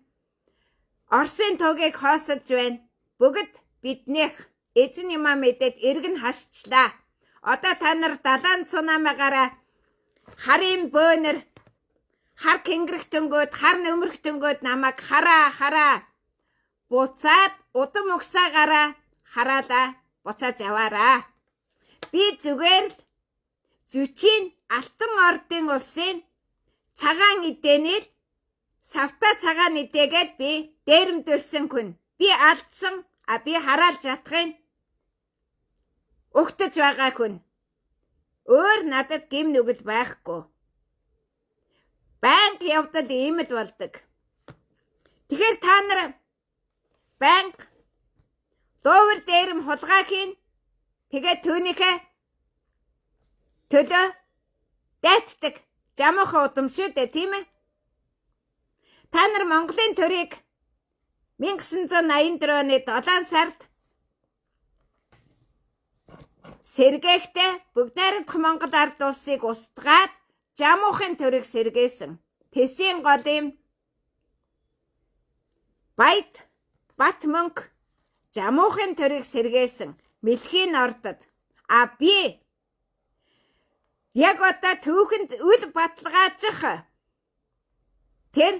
Оросын төгөөг хоосолж байна. Бүгд биднийх эзэн юмаа мэдээд эргэн хашчлаа. Одоо та нар далайн цунамигараа харын бөөнөр хар кингэрхтэнгүүд, хар нөмөрхтэнгүүд намайг хараа буцаад удам угсаагаараа хараалаа буцааж аваараа. Би зүгээр л зүчийн алтан ордын улсын цагаан эдээнэл савта цагаан эдээгээд би дээрэмдүүлсэн хүн. Би алдсан, би хараалж ятхын өгтөж байгаа хүн. Өөр надад гим нүгэл байхгүй. Банк явдал иймд болдог. Тэгэхээр та нар банк ловер дээрэм хулгай хийн. Тэгээд түүнийхээ төлөө дайтдаг жамуухан удам шүү дээ, тийм ээ? Та нар Монголын төрийг 1984 оны 7 сард сэргээхдээ бүгд найрамдах Монгол ард улсыг устгаад жамуухын төрийг сэргээсэн. Тэсийн гол юм бат мөнгө жамуухын төрийг сэргээсэн. Мэлхийн ордод. Би яг одоо түүхэнд үл баталгаажих тэр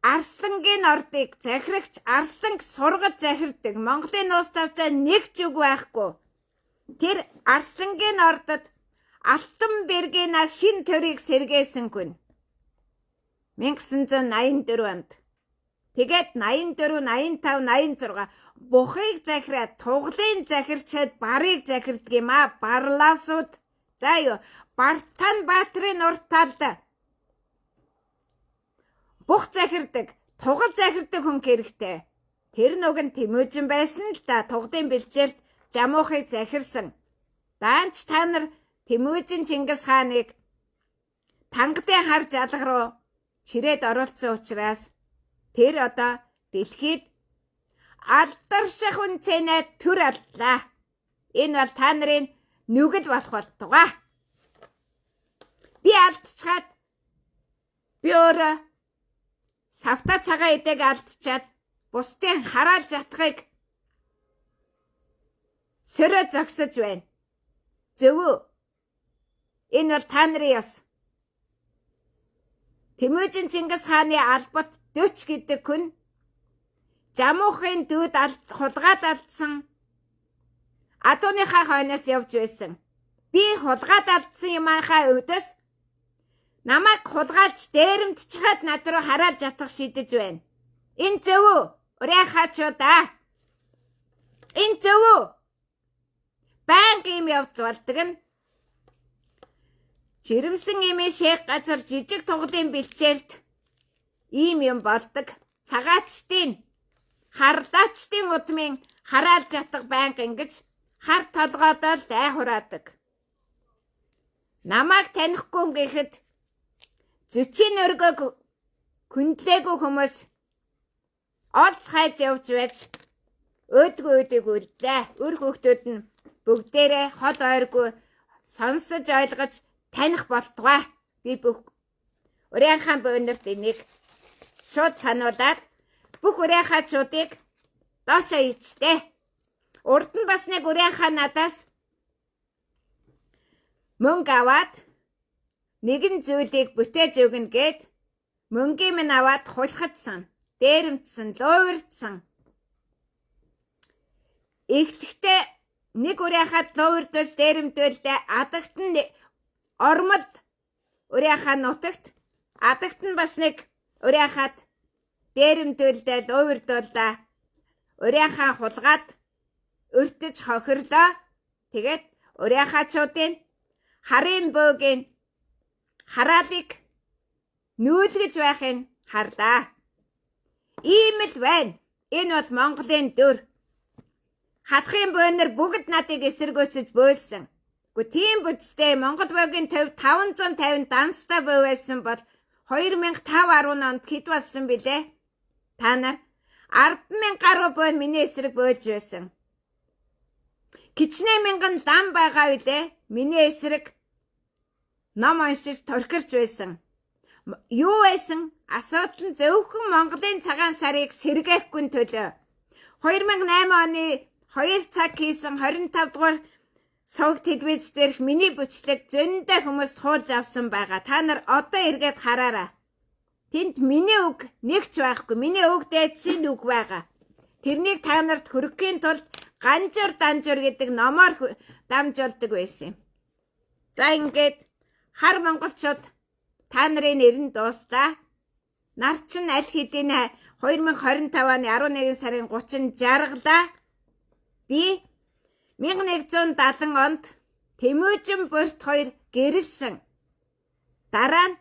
Арслангийн ордыг захирагч Арсланг сургаж захирдаг Монголын улс тавчаа нэг ч үг байхгүй. Тэр Арслангийн ордод Алтан бэргийн шин төрийг сэргээсэн хүн. 1984 онд. Тэгээд 84, 85, 86 бухыг захираад туглын захирчаад барыг захирдаг юм а. Барлаасууд. За юу, Бартан Баатрын урт талд бух захирдаг, тугал захирдаг хүн хэрэгтэй. Тэр нүг нь Тэмүүжин байсан л да. Туглын бэлчээрт жамуухыг захирсан. Даанч та нар Тэмүүжин Чингис хааныг тангадын хар жалга руу чирээд оруулсан учраас тэр одоо дэлхийд алдарших үнцэнэ төр алдлаа. Энэ бол та нарын нүгэл болох болтугай. Би алдчихад би өөрөө савта цагаан эдэг алдчихад бусдын хараалж ятхыг сөрөө зогсож байна. Зөв үү? Энэ бол та нарын ёс. Тэмүүжин Чингис хааны албат 40 гэдэг хүн жамуухын дүүд хулгаад алдсан адууныхаа хойноос явж байсан. Би хулгаад алдсан юмхаа өвдөс намайг хулгайлж дээрэмдчихад над руу хараалж ятах шидэж байна. Энэ зөв үү? Ураа хаачудаа. Энэ зөв үү? Банк юм явдал болдог нь жирэмсэн имийн шейх газар жижиг туглын бэлчээрт ийм юм болдог. Цагаачдын харлаачдын удмын хараалж ятах банк ингэж хар толгойдоо дай хураадаг. Намайг танихгүй гэхэд зүчийн өргөг хүндлээгүй хүмүүс олц хайж явж байж өөдгөө үлдлээ. Үр хүүхдүүд нь бүгдээрээ хол ойргүй сонсож ойлгож таних болтугай. Би бүх урийнхаа бөөнөрт энийг шууд сануулад бүх урийнхаачуудыг доошоо ичлээ. Урд нь бас нэг урийнхаа надаас мөнгө аваад нэгэн зүйлийг бүтээж өгнө гэд мөнгөийг минь аваад хулхацсан, дээрэмдсэн, луурдсан. Эхлэхдээ нэг урийнхаа луурдуулж дээрэмдүүлдэ адагт нь ормол урийнхаа нутагт, адагт нь бас нэг урийнхаад дээрэмдүүлдэ луурдуулда урийнхаа хулгаад өртөж хохирлоо. Тэгээд урийнхаачуудын харын бөөгийн хараалыг нүүлгэж байхыг харлаа. Ийм л байна. Энэ бол Монголын дүр. Халахын бөөнөр бүгд надыг эсэргүүцэж бөөлсөн. Гэхдээ тийм бүцтэй Монгол бөөгийн төв 550 данстай бөө байсан бол 2005-10 онд хэд болсон бilé? Та нар 10,000 гаруй бөөн миний эсрэг бөөлж байсан. Кичнээ мянган лам байгаа билээ. Миний эсрэг ном уншиж торкирч байсан. Юу байсан? Асуудал нь зөвхөн Монголын цагаан сарыг сэргээхгүй төлөө. 2008 оны 2 цаг хийсэн 25 дугаар сувг телевиз дээрх миний бүчлэг зөндөө хүмүүс хуулж авсан байгаа. Та нар одоо эргээд хараарай. Тэнд миний үг нэгч байхгүй. Миний үг дээдсийн үг байгаа. Тэрнийг та нарт хүргэхийн тулд Ганжуур данжуур гэдэг номоор дамжуулдаг байсан юм. За ингээд хар монголчууд та нарын нэрэн дууслаа. Нар чин аль хэдийн 2025 оны 11 сарын 30-нд жаргалаа. Би 1170 онд Тэмүжин Бүрт 2 гэрэлсэн. Дараа нь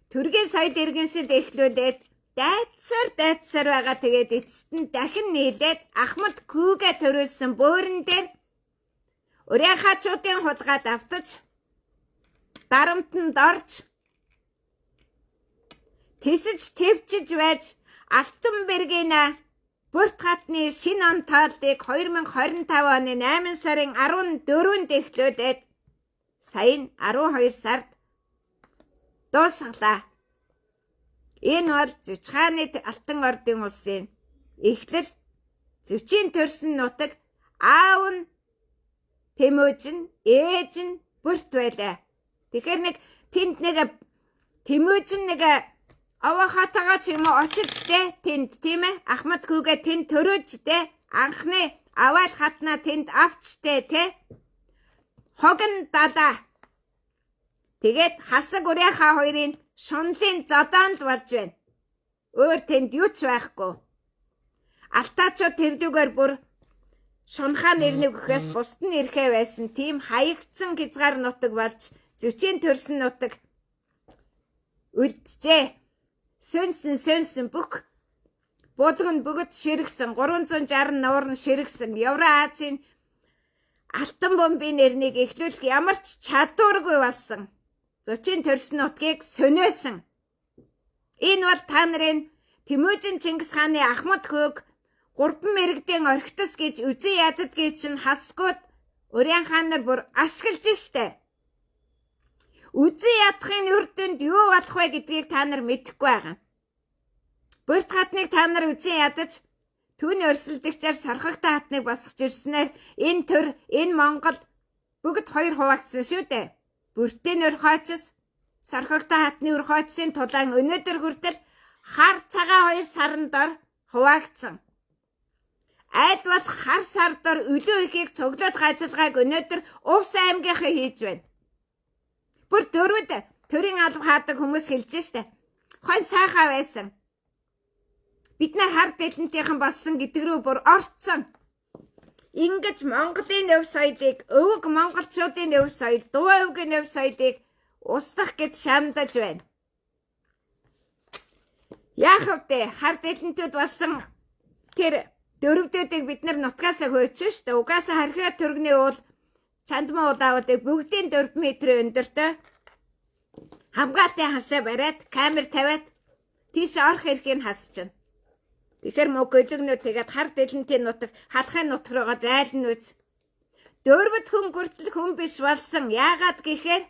Төргийн соёл иргэншил эхлүүлээд дайцсаар байгаа. Тэгээд эцэст нь дахин нийлээд Ахмад Күүгээ төрүүлсэн бөөрөн дээр урийнхаачуудын хулгайд автаж дарамтанд орж тисэж твчж байж Алтанбергийн Бүрт хатны шинэ он тооллыг 2025 оны 8 сарын 14-нд эхлүүлээд сая 12 сард дуусгалаа. Энэ бол Зүчхааны Алтан ордын улсын эхлэл. Зүчийн төрсөн нутаг аав нь Тэмүжин, ээж нь Бүрт байлаа. Тэгэхээр нэг тэнд нэг Тэмүжин нэг авахатагаа ч юм уу очиж тэ тэнд тийм ээ Ахмад Күүгээ тэнд төрөөж тэ анхны аваад хатна тэнд авч тэ хогн дада. Тэгээд хасаг урийнхаа хоёрын шунлын зодоонд болж байна. Өөр тэнд юу ч байхгүй. Алтаачууд тэрдүгээр бүр шунхаа нэрнэг өгөхөөс бусд нь ирэхээ байсан тийм хаягдсан хязгаар нутаг болж Зүчийн төрсөн нутаг үлджээ. Сөнсөн бүх булган бүгд ширгсэн 360 нуурн ширгсэн Евразийн алтан бомбын нэрнийг эхлүүлэх ямар ч чадваргүй болсон. Зүчийн төрсөн нутгийг сөнөөсөн. Энэ бол та нарын Тэмүжин Чингис хааны Ахмад Күүг 3 мэрэгдийн орхитос гэж үзэн яддгийг чинь хасгууд урийнхаа нар бүр ашиглаж штэ. Үзэн ядахын үр дүнд юу болох вэ гэдгийг та нар мэдэхгүй байгаа. Бүрт хатныг та нар үзэн ядаж түүний өрсөлдөгчээр сорхогтой хатныг босгож ирснээр энэ төр, энэ Монгол бүгд хоёр хуваагдсан шүү дээ. Бүртийн өрхөйчс, сорхогтой хатны өрхөйчсийн тулаан өнөөдөр хүртэл хар цагаан 2 сарын дор хуваагдсан. Айд бол хар сар дор өлөө ихийг цуглуулах ажиллагааг өнөөдөр Увс аймгийнхаа хийж байна. Бүр дөрвөд төрийн алба хаадаг хүмүүс хэлж штэ. Хон сайхаа байсан. Бид нар хар дэлэнтийнхэн болсон гэдэг рүү бүр орцсон. Ингэж Монголын өв соёлыг, өвөг монголчуудын өв соёл, дуу өвгийн өв соёлыг устгах гэж шамдаж байна. Яах вэ? Хар дэлэнтүүд болсон тэр дөрвдүүдийг бид нар нутгаасаа хөөчих штэ. Угаасаа хархиа төргний уул чандмаа улаавуудыг бүгдийн 4 м өндөртэй хамгаалтын хашаа бариад камер тавиад тийш орох эрхийг хасчихна. Тэгэхээр мөг өлөгнөө тэгээд хар дэлэнтийн нутаг халахын нутаг руугаа зайлна үз. Дөрвөд хүн хүртэл хүн биш болсон. Яагаад гэхээр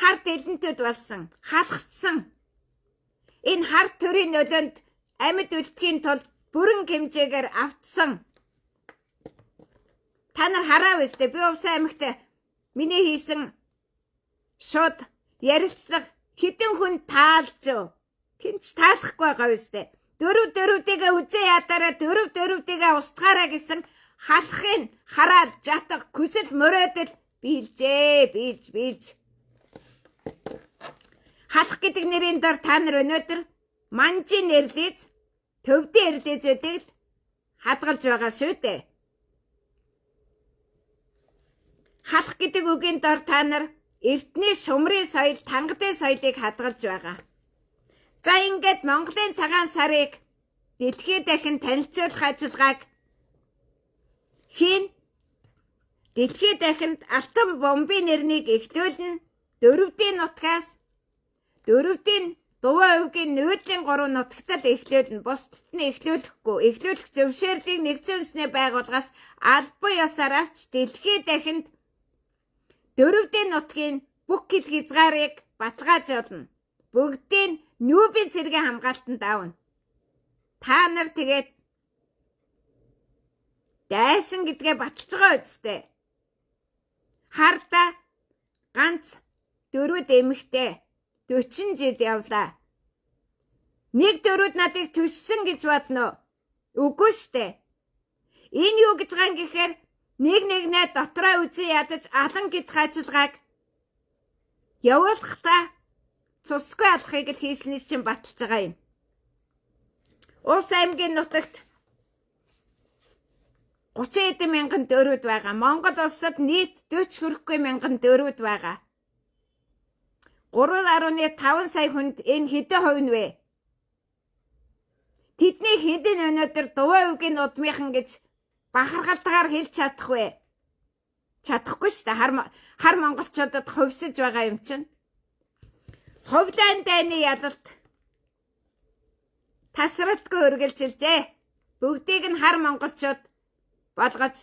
хар дэлэнтүүд болсон, халахцсан. Энэ хар төрийн нөлөөнд амьд үлдэхийн тулд бүрэн хэмжээгээр автсан. Та нар хараа үстэй. Би увсан амьгт миний хийсэн шууд ярилцлага хэдэн хүн таалж юу? Хинч таалахгүй байгаа үстэй. Дөрвдийгээ үзээ ядараа дөрвдийгээ устгаараа гэсэн халахын хараад жатах хүсэл мөрөөдөл бийлж. Халах гэдэг нэрийн дор та нар өнөөдөр манжийн нэрлэж, төвдийн эрлэзүүдийг хадгалж байгаа шүү дээ. Халах гэдэг үгийн дор та нар эртний шумрын соёл, тангадын соёлыг хадгалж байгаа. За ингээд Монголын цагаан сарыг дэлхийд дахин танилцуулах ажиллагааг хийн. Дэлхийд дахинд алтан бомбын нэрнийг эхлүүлнэ. Дөрвдийн нутгаас дөрвдийн Дуваа өвгийн нүүдлийн 3 нутагтад эхлүүлнэ. Бусдад нь эхлүүлэхгүй. Эхлүүлэх зөвшөөрлийг нэгдсэн үндэсний байгууллагаас албан ёсоор авч дэлхийд дахинд дөрвдийн нутгийн бүх хил хязгаарыг баталгаажуулна. Бүгдийн нүүбийн цэргийн хамгаалтанд авна. Та нар тэгээд дайсан гэдгээ баталж байгаа үстэй. Харда ганц дөрвд эмэгтэй 40 жил явлаа. Нэг дөрвд надыг түшсэн гэж бодно. Үгүй штэ. Энэ юу гэж байгаа юм гэхээр нэг дотроо үзээ ядаж алан гэдэх ажиллагааг явуулахдаа цусгүй алхахыг л хийснээс чинь баталж байгаа юм. Увс аймгийн нутагт 30 мянган дөрвд байгаа. Монгол улсад нийт 40 хүрэхгүй мянган дөрвд байгаа. 3.5 сая хүнд энэ хэдэн хувь нь вэ? Тэдний хэдэн өнөөдөр Дуваа өвгийн удмынхан гэж бахархалтайгаар хэлж чадах вэ? Чадахгүй шүү дээ. Хар монголчуудад хувьсаж байгаа юм чинь. Ховлайн дайны ялалт тасралтгүй үргэлжилжээ. Бүгдийг нь хар монголчууд болгож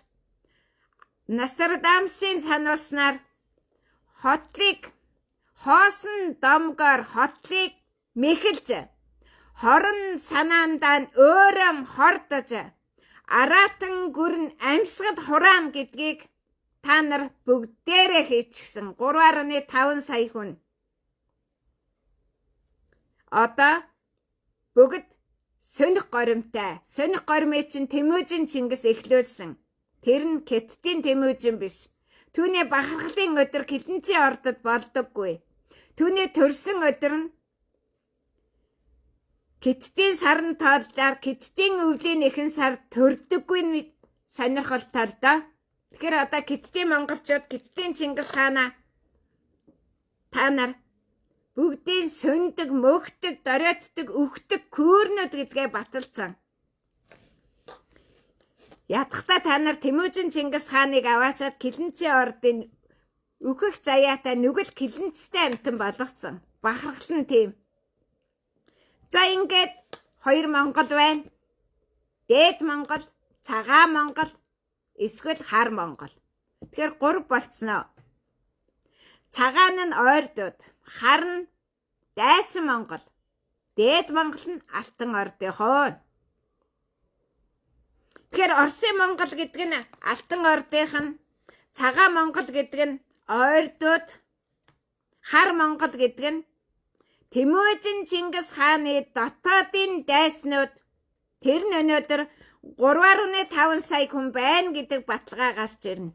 Насардамсын сануулснаар хотлыг хоосон домгоор хотлыг мэхэлж хорон санаандаа нь өөрөм хордож аратан гүрэн амьсгал хураан гэдгийг та нар бүгдээрээ хийчихсэн 3.5 сая хүн. Одоо бүгд соних горимтай. Соних горимыг чинь Тэмүжин Чингис эхлүүлсэн. Тэр нь Хятадын Тэмүжин биш. Түүний бахархлын өдөр Хилэнцгийн ордод болдоггүй. Түүний төрсөн өдөр нь Хятадын сарн тооллоор Хятадын өвлийн эхэн сар төрдөггүй сонирхолтой л доо. Тэгэхээр одоо Хятадын монголчууд Хятадын Чингис хаана та нар бүгдийн сөндөг, мөхдөг, доройтдог, үхдэг күүрнүүд гэдгээ баталсан. Ядахта та нар Тэмүжин Чингис хааныг аваачаад Хилэнцгийн ордын үхэх заяатай нүгэл Хилэнцтэй амтан болгоцсон. Бахархал нь тийм. За ингээд 2 Монгол байна. Дээд Монгол, цагаан Монгол, эсвэл хар Монгол. Тэгэхээр 3 болцсноо. Цагаан нь ойрдууд, хар нь дайсан Монгол, дээд Монгол нь алтан ордынхоо. Тэгэхээр Оросын Монгол гэдэг нь алтан ордынх нь, цагаан Монгол гэдэг нь ойрдууд, хар Монгол гэдэг нь Тэмүжин Чингис хааны дотоодын дайснууд. Тэр нь өнөөдөр 3.5 сая хүн байна гэдэг баталгаа гарч ирнэ.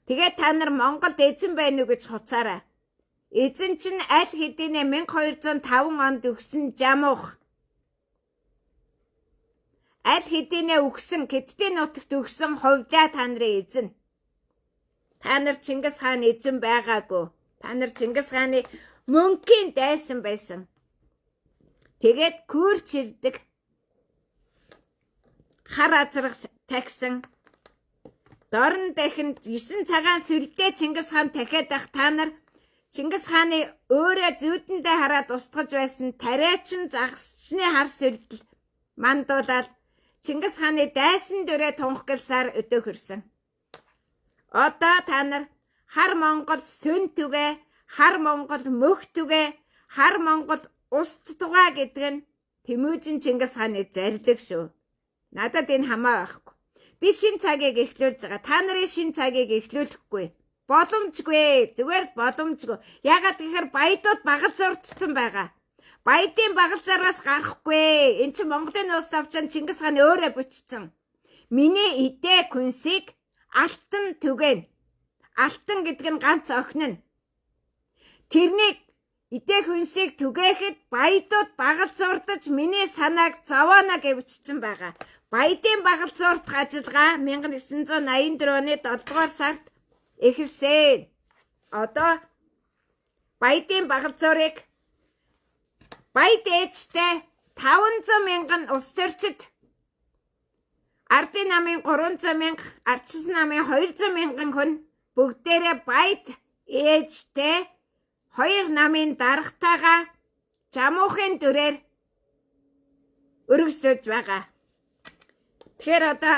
Тэгээд та нар Монголд эзэн байна уу гэж хуцаарай. Эзэн чинь аль хэдийнэ 1205 онд өгсөн жамуух. Аль хэдийнэ өгсөн Хятадын нутагт өгсөн хувлаа та нарын эзэн. Та нар Чингис хаан эзэн байгаагүй. Та нар Чингис хааны мөнхийн дайсан байсан. Тэгээд күрч ирдэг. Хар азрах тагсан. Дорн дахинд 9 цагаан сүлдээ Чингис хаан дахиад ах та нар Чингис хааны өөрөө зүүдэндээ хараад устгаж байсан тариачин загасчны хар сэрдэл мандуулаад Чингис хааны дайсан дүрээ тунхагласаар өдөөгөрсөн. Одоо та нар хар Монгол сүн түгэ, хар Монгол мөх түгэ, хар Монгол ус тугаа гэдэг нь Тэмүжин Чингис хааны зарлиг шүү. Надад энэ хамаа байхгүй. Би шин цагийг эхлүүлж байгаа. Та нарын шин цагийг эхлүүлэхгүй. Боломжгүй. Зүгээр боломжгүй. Ягаад гэхээр баядууд багалзуурдсан байгаа. Баядын багалзаараас гарахгүй. Энд чинь Монголын улс авчаан Чингис хаан өөрөө бичсэн. Миний идэ күнсийг алтан түгэн. Алтан гэдэг нь ганц охин нь. Тэрнийг идэ хүнсийг түгээхэд баядууд багалзуурдаж миний санааг зовооно гэж бичсэн байгаа. Баядын багалзуурдах ажиллагаа 1984 оны 7 дугаар сард эхэлсэн. Одоо баядын багалзуурыг баяд ээжтэй 500 мянган улс төрчид, ардын намын 300 мянга, ардчилсан намын 200 мянган хүн бүгдээрээ баяд ээжтэй 2 намын дарагтайгаа жамуухын дүрээр өргөжлөж байгаа. Тэгэхээр одоо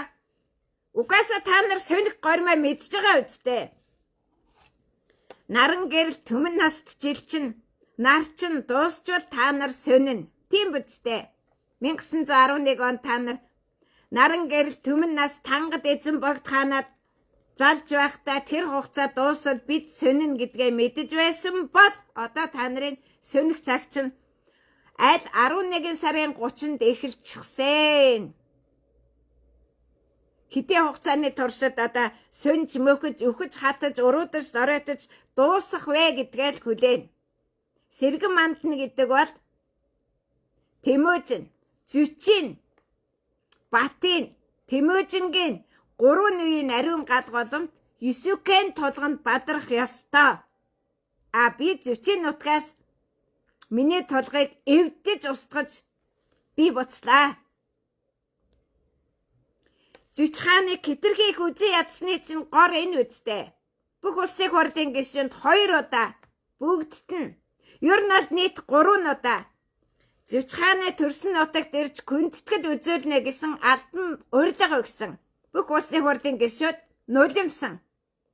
угаасаа та нар сөнөх гормоо мэдж байгаа үстэй. Наран гэрэл түмэн наст жилчин нар чин дуусчвал та нар сөнөн. Тийм үстэй. 1911 он та нар наран гэрэл түмэн нас тангад эзэн богд хаанаад залж байхдаа тэр хугацаа дуусвал бид сөнөн гэдгээ мэдэж байсан бол одоо та нарын сөнөх цаг чинь аль 11 сарын 30-нд эхэлчихсэн. Хэдийн хугацааны туршид одоо сөнж мөхөж өхөж хатаж уруудаж доройтож дуусах вэ гэдгээ л хүлээн. Сэргэн мандна гэдэг бол Тэмүжин, Зүчин, Батын, Тэмүжингийн 3 үеийн ариун гал голомт Юсүкэн тулганд бадрах ёстой. Би Зүчин нутгаас миний тулгыг эвдэж устгаж би буцлаа. Зүч хааны хэтэрхийх үзий ядсны чинь гор энэ үстэй. Бүх улсын хурлын гишүүнд 2 удаа, бүгдд нь ер нь нийт 3 удаа Зүч хааны төрсөн нутагт ирж хүндэтгэл үзүүлнэ гэсэн албан урилга өгсөн. Бүх улсын хурлын гишүүд нулимсан,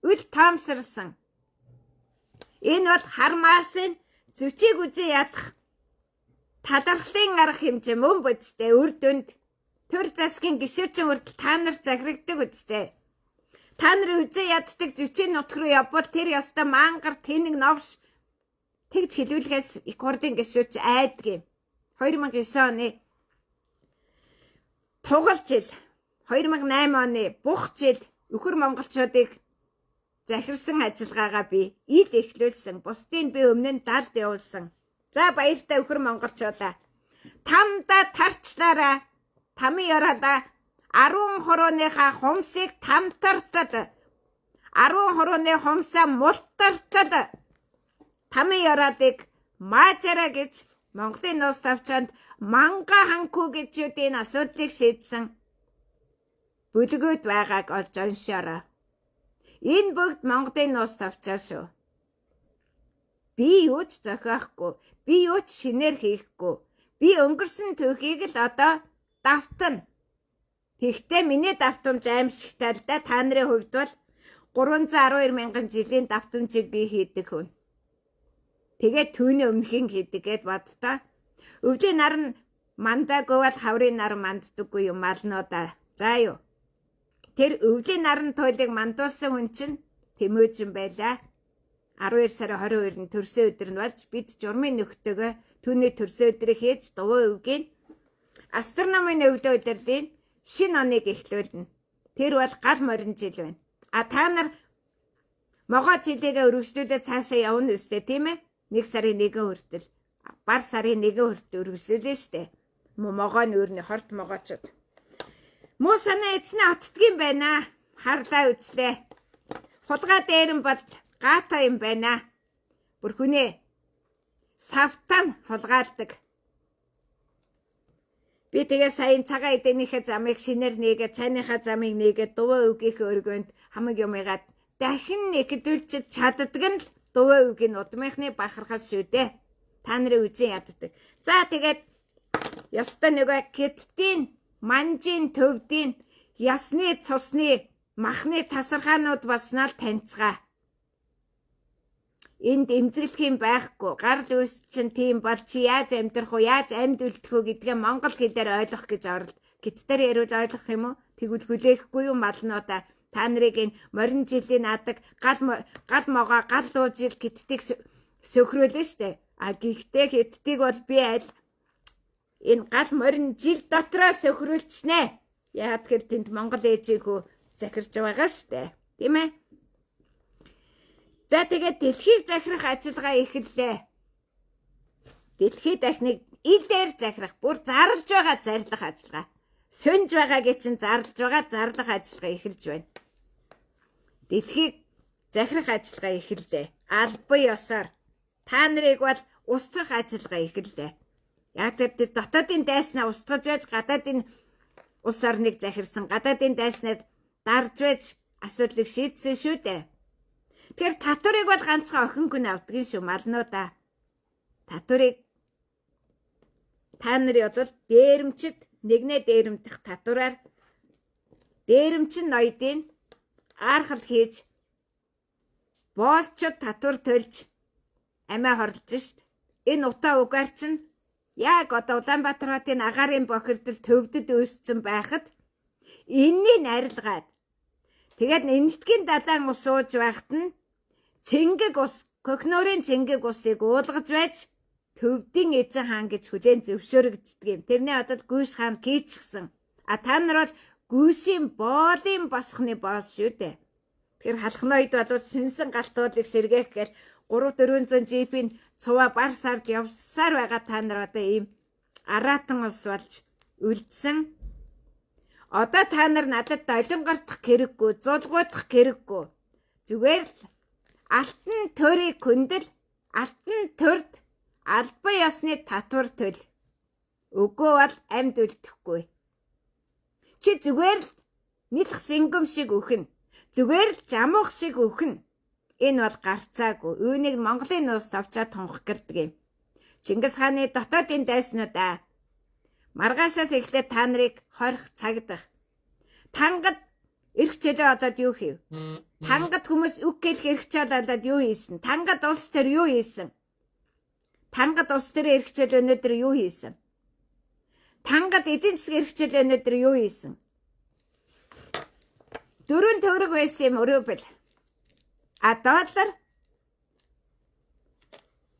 үл таамсарлсан. Энэ бол хармаасын Зүчийг үзий ядах талархлын арга хэмжээ мөн бодистэй үр дүнд төр засгийн гишүүчин хүртэл та нар захирагддаг үстэй. Та нар үзээ яддаг Зүчийн нутг руу явбал тэр ёстой мангар тэнэг новш тэгж хэлүүлэхээс их хурлын гишүүч айдгийн. 2009 оны тугал жил, 2008 оны бух жил өхөр монголчуудыг захирсан ажиллагаагаа би ил эхлүүлсэн. Бусдыг би өмнө нь далд явуулсан. За баяртай өхөр монголчуудаа. Тамда тарчлаараа тамийн яралаа 10 хурууныхаа хумсыг тамтартад 10 хурууны хумсаа мултартад тамийн яралыг маажара гэж Монголын улс тавчанд манга ханку гэж юудын асуудлыг шийдсэн бүлгүүд байгааг олж оншоорой. Энэ бүгд Монголын улс тавчаа шүү. Би юу ч зохиохгүй, би юу ч шинээр хийхгүй. Би өнгөрсөн түүхийг л одоо давтана. Тэгтээ миний давтамж аимшигтай л да. Та нарын хувьд бол 312 мянган жилийн давтамжийг би хийдэг хүн. Тэгээд түүний өмнөхийг хийдэг гэд боддоо. Өвлийн нар нь мандаагүй бол хаврын нар манддаггүй юм малнуудаа. За юу. Тэр өвлийн наран туйлыг мандуулсан хүн чинь Тэмүжин байлаа. 12 сарын 22-нд төрсөн өдөр нь болж бид журмын нөхдөөгөө түүний төрсөн өдрийг хийж дувуу өвгийн астрономийн өвлөө удирдлын шинэ оныг эхлүүлнэ. Тэр бол гал морин жил байна. Та нар могоо жилийгээ өргөжлүүлээд цаашаа явна үстэй тийм ээ? 1 сарын 1 хүртэл бар сарын 1 хүртэл өргөжлүүлнэ штэ. Могоо нь өөрний хорт могоочод. Муу санаа эцнээ оттдгийм байна. Харлаа үзлээ. Хулгай дээр нь бол гата юм байна. Бүр хүнээ савтан хулгайлдаг. Би тэгээ сая цагаан эдэнийхээ замыг шинээр нээгээд цайныхаа замыг нээгээд дуваа өвгийнхээ өргөнд хамаг юмыгаад дахин нэгдүүлчих чаддаг нь дуваа үгийн удмынхны бахархал шүү дээ. Та нарын үзэн яддаг. За тэгээд ёстой нөгөө киттийн, манжийн, төвдийн, ясны, цусны, махны тасархаанууд болсноо л таньцгаа. Энд эмзэглэх юм байхгүй. Гарал үүс чинь тийм бол чи яаж амьдрах уу, яаж амьд үлдэх үү гэдгээ монгол хэлээр ойлгох гэж оролд. Киттээр ярил ойлгох юм уу? Тэгвэл хүлээхгүй юу малнуудаа. Та нарыг энэ морин жилийн надаг гал могоо гал уужил киттийг сөхрөөлөө штэ. А гэхдээ киттийг бол би аль энэ гал морин жил дотроо сөхрүүлчихнэ. Яагаад гэхээр тэнд монгол ээжийнхүү захирч байгаа штэ. Тийм ээ? За тэгээд дэлхийг захирах ажиллагаа эхэллээ. Дэлхий дахныг ил дээр захирах, бүр зарлж байгаа зарлах ажиллагаа. Сөнж байгаагийн чинь зарлж байгаа зарлах ажиллагаа эхэлж байна. Дэлхийг захирах ажиллагаа эхэллээ. Албан ёсоор та нарыг бол устгах ажиллагаа эхэллээ. Яг тэр дотоодын дайснаа устгаж байж гадаадын улс орныг захирсан, гадаадын дайснаа дарж байж асуудлыг шийдсэн шүү дээ. Тэр татварыг бол ганцхан охин хүн авдгийн шүү малнуудаа. Татварыг та нарын бол дээрэмчд нэгнээ дээрэмдэх татвараар дээрэмчин ноёдын архал хийж боолчод татвар төлж амиа хорлож шít. Энэ утаа угаар чинь яг одоо Улаанбаатар хотын агаарын бохирдол төвдөд үүссэн байхад энэний арилгаад тэгээд энэтхийн далайн ус сууж байхад нь цэнгэг ус, Көхнөрийн цэнгэг усыг уулгаж байж төвдийн эзэн хаан гэж хүлээн зөвшөөрөгддөг юм. Тэрний одод Гүйш хаан кийчихсэн. А та нар бол Гүйшийн боолын босхны боос шүү дээ. Тэр халахноид бол сүнсэн галтуудыг сэргээх гээл 300-400 джипийн цуваа бар сард явсаар байгаа та нар одоо ийм аратан ус болж үлдсэн. Одоо та нар надад долонгортох хэрэггүй, зулгуудах хэрэггүй. Зүгээр л алтан төрийн хүндэл, алтан төрд албан ёсны татвар төл. Үгүй бол амьд үлдэхгүй. Чи зүгээр л нийлх сэнгөм шиг үхэн. Зүгээр л жамуух шиг үхэн. Энэ бол гарцаагүй. Үүнийг Монголын нуус тавчаад тунх гэрдэг юм. Чингис хааны дотоодын дайснуудаа маргаашаас эхлээд та нарыг хорих цагдах. Тангад эрх чөлөө одоод юу хийв? Тангад хүмүүс үг гэлэх эрх чөлөө одоод юу хийсэн? Тангад улс төр юу хийсэн? Тангад улс төрийн эрх чөлөө өнөөдөр юу хийсэн? Тангад эдийн засгийн эрх чөлөө өнөөдөр юу хийсэн? 4 төгрөг байсан юм өрөөбөл. А доллар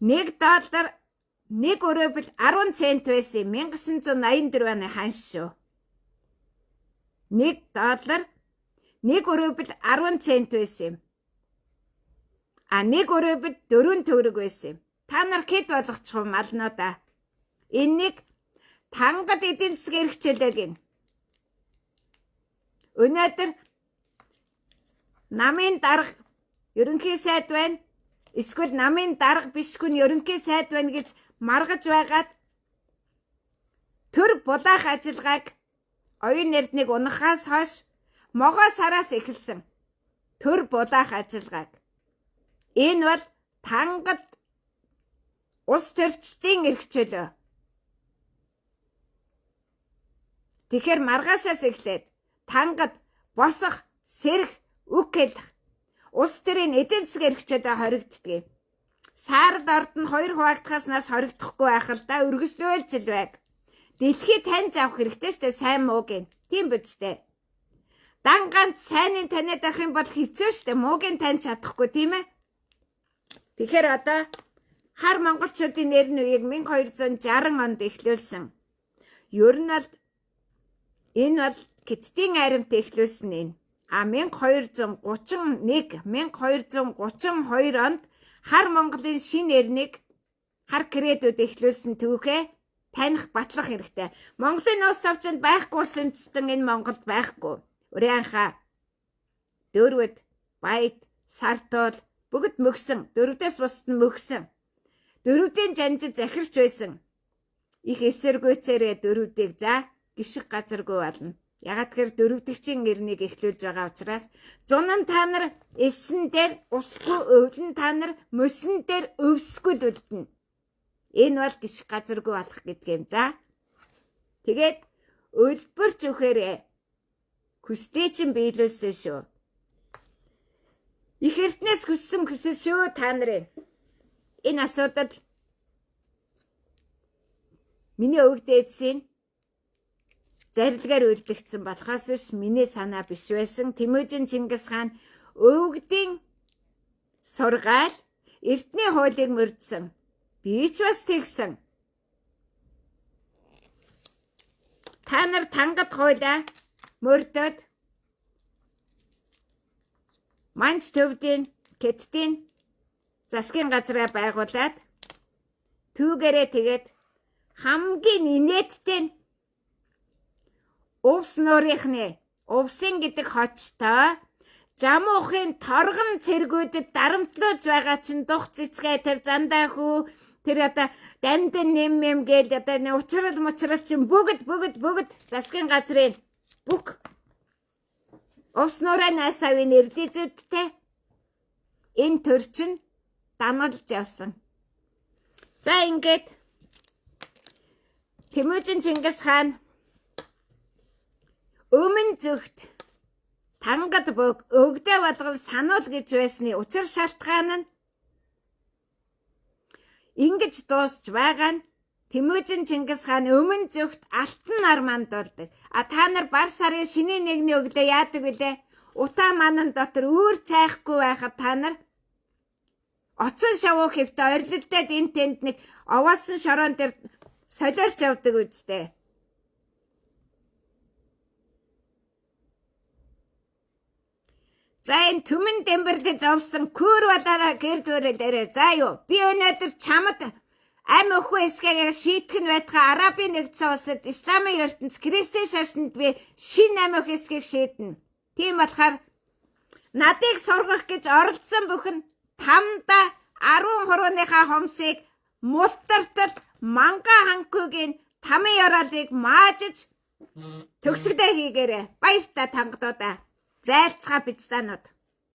$1 нэг өрөөбөл 10 цент байсан 1984 оны ханш шүү. $1 нэг өрөөбөл 10 цент байсан юм. А нэг өрөөбөл 4 төгрөг байсан юм. Та нар хэд болгочих вэ малнуудаа? Энийг тангад эдийн засгийн эрх чөлөөг нь өнөөдөр намын дарга ерөнхий сайд байна. Эсвэл намын дарга бишгүй нь ерөнхий сайд байна гэж маргаж байгаад төр булаах ажиллагааг оюун эрднийг унахаас хойш могоо сараас эхэлсэн. Төр булаах ажиллагааг. Энэ бол тангад улс төрчдийн эрх чөлөө. Тэгэхээр маргаашаас эхлээд тангад босох, сэрэх, үг хэлэх улс төрийн эдийн засгийн эрх чөлөө хоригддаг. Саард орд нь 2 хуваагдахаас нааш хоригдохгүй байх л да үргэлжлүүлж л байг. Дэлхий таньж авах хэрэгтэй штэ сайн мууг нь. Тийм биз дээ. Дан ганц сайныг таниад авах юм бол хэцүү штэ мууг нь таньж чадахгүй тийм ээ. Тэгэхээр одоо хар монголчуудын нэрний үеийг 1260 онд эхлүүлсэн. Ер нь бол энэ бол Киттийн айрамт эхлүүлсэн энэ. А 1232 онд хар Монголын шин эрнийг хар кредүүд эхлүүлсэн түүхээ таних батлах хэрэгтэй. Монголын нуус тавчанд байхгүй улсын үндэстэн энэ Монголд байхгүй. Урянхаа, Дөрвөд, Баяд, Сартуул бүгд мөгсөн. Дөрвдөөс бусд нь мөгсөн. Дөрвдийн жанжид захирч байсан. Их эсэргүүцээрээ дөрвдийг за гიშг газаргүй болно. Ягаад гэхээр дөрөвдөгчийн ирнийг эхлүүлж байгаа учраас зун нь та нар эсэн дээр усгүй, өвлөн та нар мөсөн дээр өвсгүй үлдэнэ. Энэ бол гიშг газаргүй болох гэдэг юм. За. Тэгээд өлбөрч өгөөрэй. Хүстэй чинь биелүүлсэн шүү. Их эртнээс хүссэн шүү та нарын. Энэ асуудал миний өвгдээдсийн зарилгаар үйлдэгдсэн болохоос биш миний санаа биш байсан. Тэмүжин Чингис хаан өвгдийн сургаал эртний хуулийг мөрдсөн. Би ч бас тэгсэн. Та нар тангад хуулаа мөрдөд манч төвдийн кэттийн засгийн газраа байгуулад түүгээрээ тэгээд хамгийн инээдтэй увс нуурийнхны увсын гэдэг хочтой жамуухын торгон цэргүүдэд дарамтлуулж байгаа чинь дух цэцгээ тэр зандаа хүү тэр одоо дамдын нэм гээл одоо учрал мучрал чинь бүгд засгийн газрын бүх увс нуурын насавын нэрлизүүдтэй энэ төр чинь дамалж явсан. За ингээд Тэмүжин Чингис хаан өмнө зүгт тангад өгдөө болгон сануул гэж байсны учир шалтгаан нь ингэж дуусч байгаа нь Тэмүжин Чингис хаан өмнө зүгт алтан нар мандуулдаг. Та нар бар сарын шинийн нэгний өглөө яадаг вүлээ? Утаа манан дотор үүр цайхгүй байхад та нар оцон шавуу хэвтэ орилдод энэ тэнд нэг овоосон шороон дээр солиорч явдаг үстэй. За энэ түмэн дэмбэрлэж овсон күр балаараа гэрдвэрээ дээрээ. За юу? Би өнөөдөр чамд ам өхөө эсгээгээ шийтгэх нь байтугай Арабын нэгдсэн улсад исламын ертөнц Христийн шашинд би шин ам өх эсгийг шийднэ. Тийм болохоор надыг сургах гэж оролдсон бүхэн 5-10 хурууныхаа хомсыг мултартал манга ханкугийн тамын ёроолыг маажиж төгсгдөө хийгээрэй. Баяртай тангадуудаа. Зайлцгаа бидстанууд.